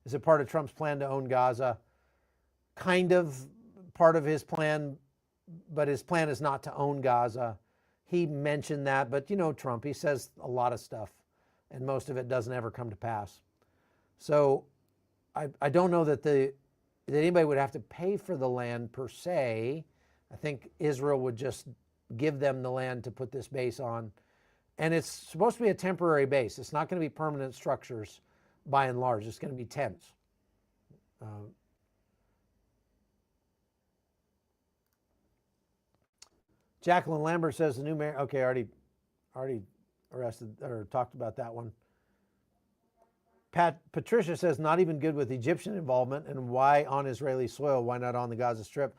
Is it part of Trump's plan to own Gaza? Kind of part of his plan, but his plan is not to own Gaza. He mentioned that, but Trump, he says a lot of stuff, and most of it doesn't ever come to pass. So I don't know that anybody would have to pay for the land per se. I think Israel would just give them the land to put this base on. And it's supposed to be a temporary base. It's not going to be permanent structures by and large. It's going to be tents. Jacqueline Lambert says the new mayor. Okay, already arrested or talked about that one. Patricia says not even good with Egyptian involvement, and why on Israeli soil? Why not on the Gaza Strip?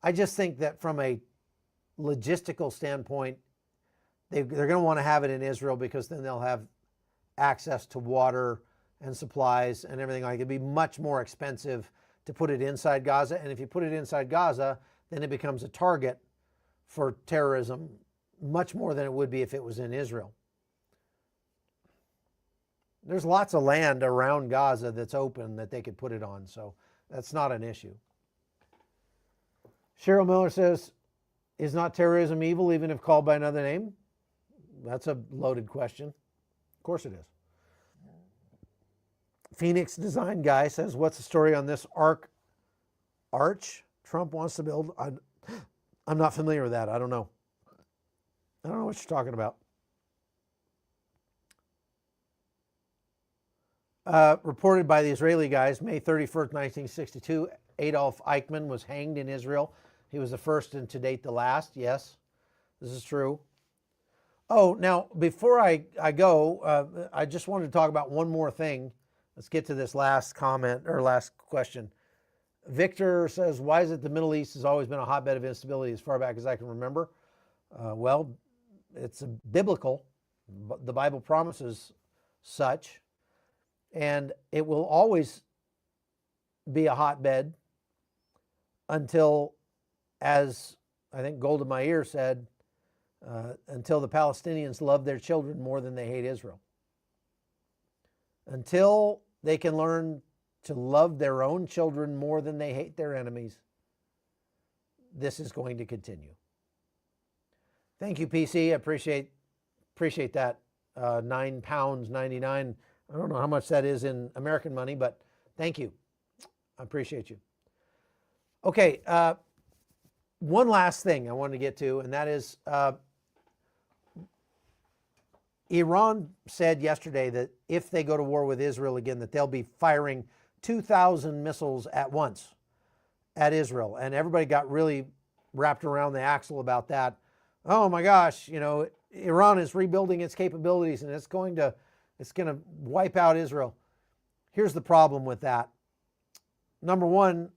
I just think that from a logistical standpoint, they're going to want to have it in Israel, because then they'll have access to water and supplies and everything. It'd be much more expensive to put it inside Gaza. And if you put it inside Gaza, then it becomes a target for terrorism much more than it would be if it was in Israel. There's lots of land around Gaza that's open that they could put it on, so that's not an issue. Cheryl Miller says, is not terrorism evil even if called by another name? That's a loaded question. Of course it is. Phoenix design guy says, what's the story on this arch Trump wants to build? I'm not familiar with that. I don't know. I don't know what you're talking about. Reported by the Israeli guys, May 31st, 1962, Adolf Eichmann was hanged in Israel. He was the first and to date the last. Yes, this is true. Oh, now, before I go, I just wanted to talk about one more thing. Let's get to this last comment or last question. Victor says, why is it the Middle East has always been a hotbed of instability as far back as I can remember? Well, it's biblical. The Bible promises such. And it will always be a hotbed until, as I think Golda Meir said, until the Palestinians love their children more than they hate Israel. Until they can learn to love their own children more than they hate their enemies, this is going to continue. Thank you, PC. I appreciate that. £9.99. I don't know how much that is in American money, but thank you. I appreciate you. Okay, one last thing I wanted to get to, and that is Iran said yesterday that if they go to war with Israel again, that they'll be firing 2,000 missiles at once at Israel. And everybody got really wrapped around the axle about that. Oh my gosh, you know, Iran is rebuilding its capabilities and it's going to wipe out Israel. Here's the problem with that. Number one,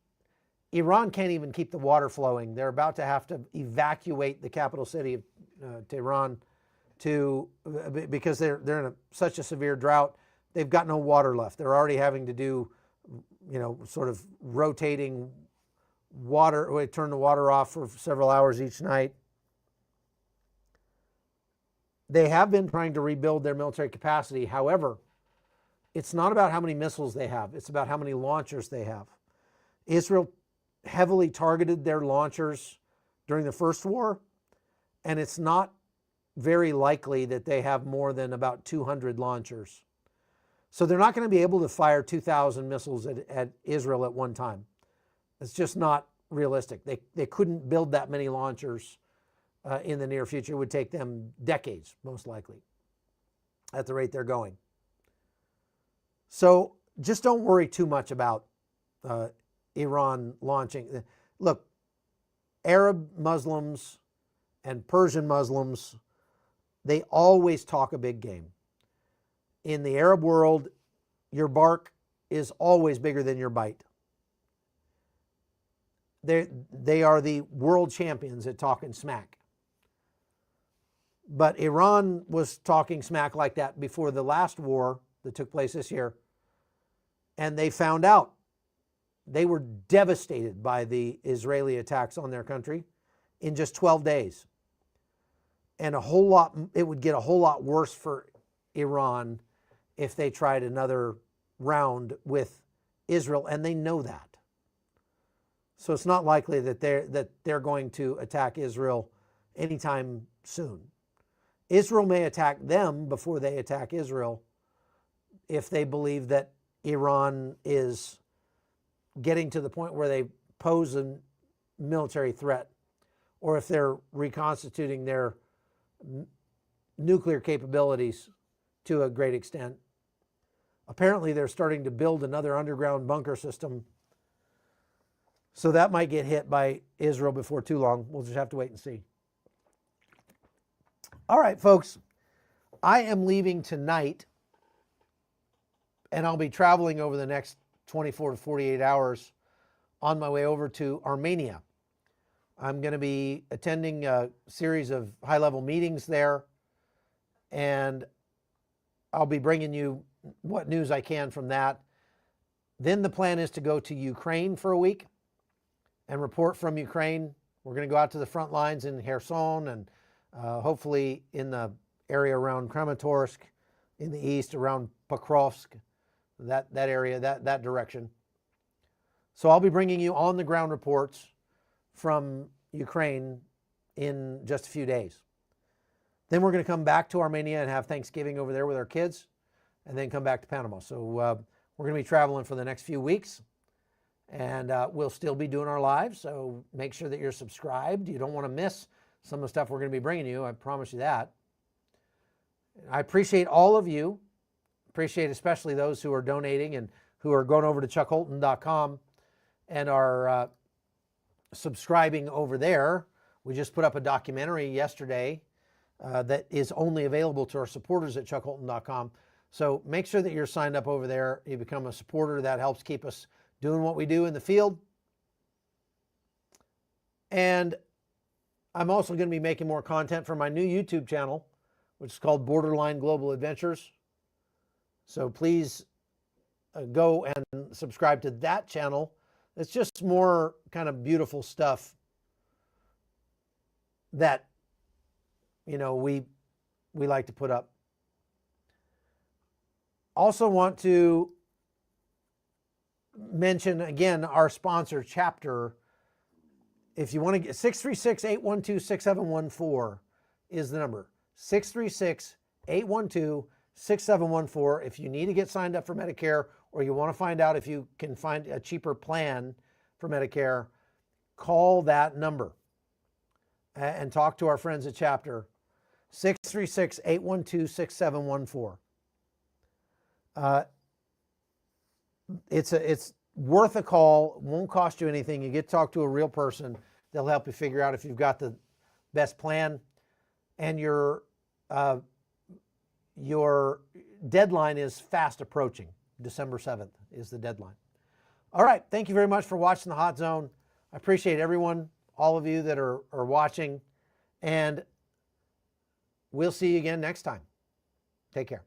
Iran can't even keep the water flowing. They're about to have to evacuate the capital city of Tehran because they're in such a severe drought. They've got no water left. They're already having to do, you know, sort of rotating water. We turn the water off for several hours each night. They have been trying to rebuild their military capacity. However, it's not about how many missiles they have. It's about how many launchers they have. Israel heavily targeted their launchers during the first war, and it's not very likely that they have more than about 200 launchers. So they're not going to be able to fire 2,000 missiles at Israel at one time. It's just not realistic. They couldn't build that many launchers in the near future. It would take them decades, most likely, at the rate they're going. So just don't worry too much about Iran launching. Look, Arab Muslims and Persian Muslims, they always talk a big game. In the Arab world, your bark is always bigger than your bite. They are the world champions at talking smack. But Iran was talking smack like that before the last war that took place this year. And they found out. They were devastated by the Israeli attacks on their country in just 12 days. And it would get a whole lot worse for Iran if they tried another round with Israel, and they know that. So it's not likely that they're going to attack Israel anytime soon. Israel may attack them before they attack Israel if they believe that Iran is getting to the point where they pose a military threat, or if they're reconstituting their nuclear capabilities to a great extent. Apparently, they're starting to build another underground bunker system. So that might get hit by Israel before too long. We'll just have to wait and see. All right, folks, I am leaving tonight, and I'll be traveling over the next 24 to 48 hours on my way over to Armenia. I'm going to be attending a series of high-level meetings there, and I'll be bringing you what news I can from that. Then the plan is to go to Ukraine for a week and report from Ukraine. We're going to go out to the front lines in Kherson and hopefully in the area around Kramatorsk, in the east around Pokrovsk, that area, that direction. So I'll be bringing you on-the-ground reports from Ukraine in just a few days. Then we're going to come back to Armenia and have Thanksgiving over there with our kids, and then come back to Panama. So We're going to be traveling for the next few weeks, and we'll still be doing our lives. So make sure that you're subscribed. You don't want to miss some of the stuff we're going to be bringing you. I promise you that. I appreciate all of you. Appreciate especially those who are donating and who are going over to chuckholton.com and are subscribing over there. We just put up a documentary yesterday that is only available to our supporters at chuckholton.com. So make sure that you're signed up over there. You become a supporter. That helps keep us doing what we do in the field. And I'm also going to be making more content for my new YouTube channel, which is called Borderline Global Adventures. So please go and subscribe to that channel. It's just more kind of beautiful stuff that, you know, we like to put up. Also want to mention again our sponsor chapter. If you want to get 636-812-6714 is the number. 636-812-6714. If you need to get signed up for Medicare, or you want to find out if you can find a cheaper plan for Medicare, call that number and talk to our friends at chapter. 636-812-6714. It's worth a call. Won't cost you anything. You get to talk to a real person. They'll help you figure out if you've got the best plan. And your deadline is fast approaching. December 7th is the deadline. All right. Thank you very much for watching the Hot Zone. I appreciate everyone, all of you that are watching. And we'll see you again next time. Take care.